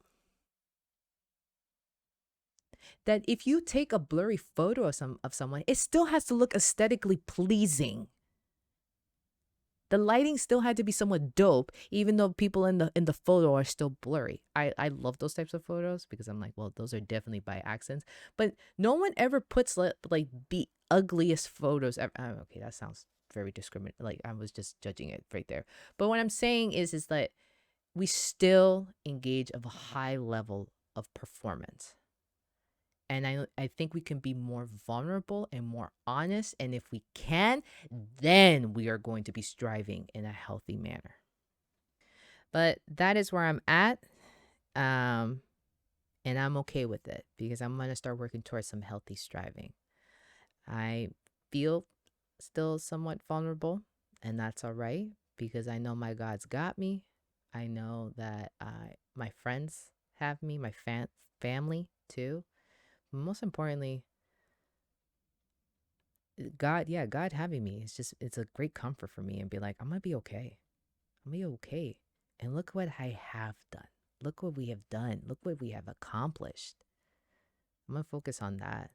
that if you take a blurry photo of someone, it still has to look aesthetically pleasing. The lighting still had to be somewhat dope, even though people in the photo are still blurry. I love those types of photos because I'm like, well, those are definitely by accents. But no one ever puts like the ugliest photos ever. Okay, that sounds very discriminatory. Like, I was just judging it right there. But what I'm saying is that we still engage of a high level of performance. And I think we can be more vulnerable and more honest. And if we can, then we are going to be striving in a healthy manner. But that is where I'm at. Um, and I'm okay with it because I'm going to start working towards some healthy striving. I feel still somewhat vulnerable, and that's all right because I know my God's got me. I know that my friends have me, my family too. Most importantly, God, yeah, God having me, it's a great comfort for me and be like, I'm gonna be okay. I'm gonna be okay. And look what I have done. Look what we have done. Look what we have accomplished. I'm gonna focus on that.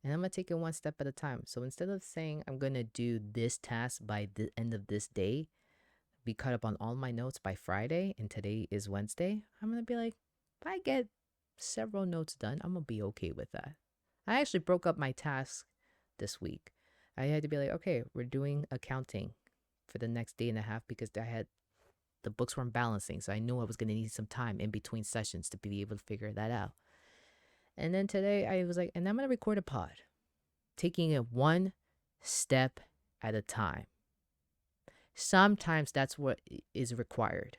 And I'm gonna take it one step at a time. So instead of saying I'm gonna do this task by the end of this day, be caught up on all my notes by Friday, and today is Wednesday, I'm gonna be like, if I get several notes done. I'm going to be okay with that. I actually broke up my tasks this week. I had to be like, okay, we're doing accounting for the next day and a half because the books weren't balancing. So I knew I was going to need some time in between sessions to be able to figure that out. And then today I was like, and I'm going to record a pod, taking it one step at a time. Sometimes that's what is required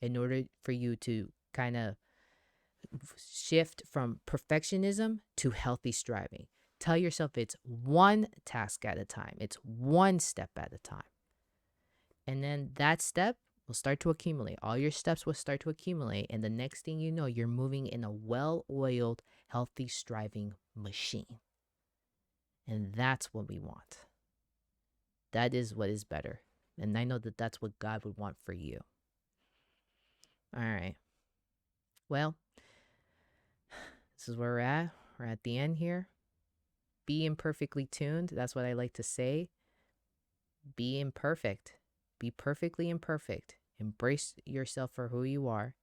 in order for you to kind of shift from perfectionism to healthy striving. Tell yourself it's one task at a time, it's one step at a time. And then that step will start to accumulate. All your steps will start to accumulate. And the next thing you know, you're moving in a well oiled, healthy, striving machine. And that's what we want. That is what is better. And I know that that's what God would want for you. All right. Well, this is where we're at. We're at the end here. Be imperfectly tuned. That's what I like to say. Be imperfect. Be perfectly imperfect. Embrace yourself for who you are.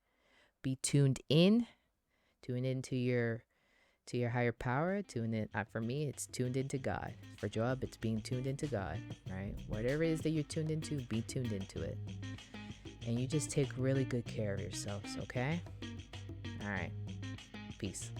Be tuned in. Tune into your higher power. Tune in. For me, it's tuned into God. For Joab, it's being tuned into God. Right? Whatever it is that you're tuned into, be tuned into it. And you just take really good care of yourselves. Okay? All right. Peace.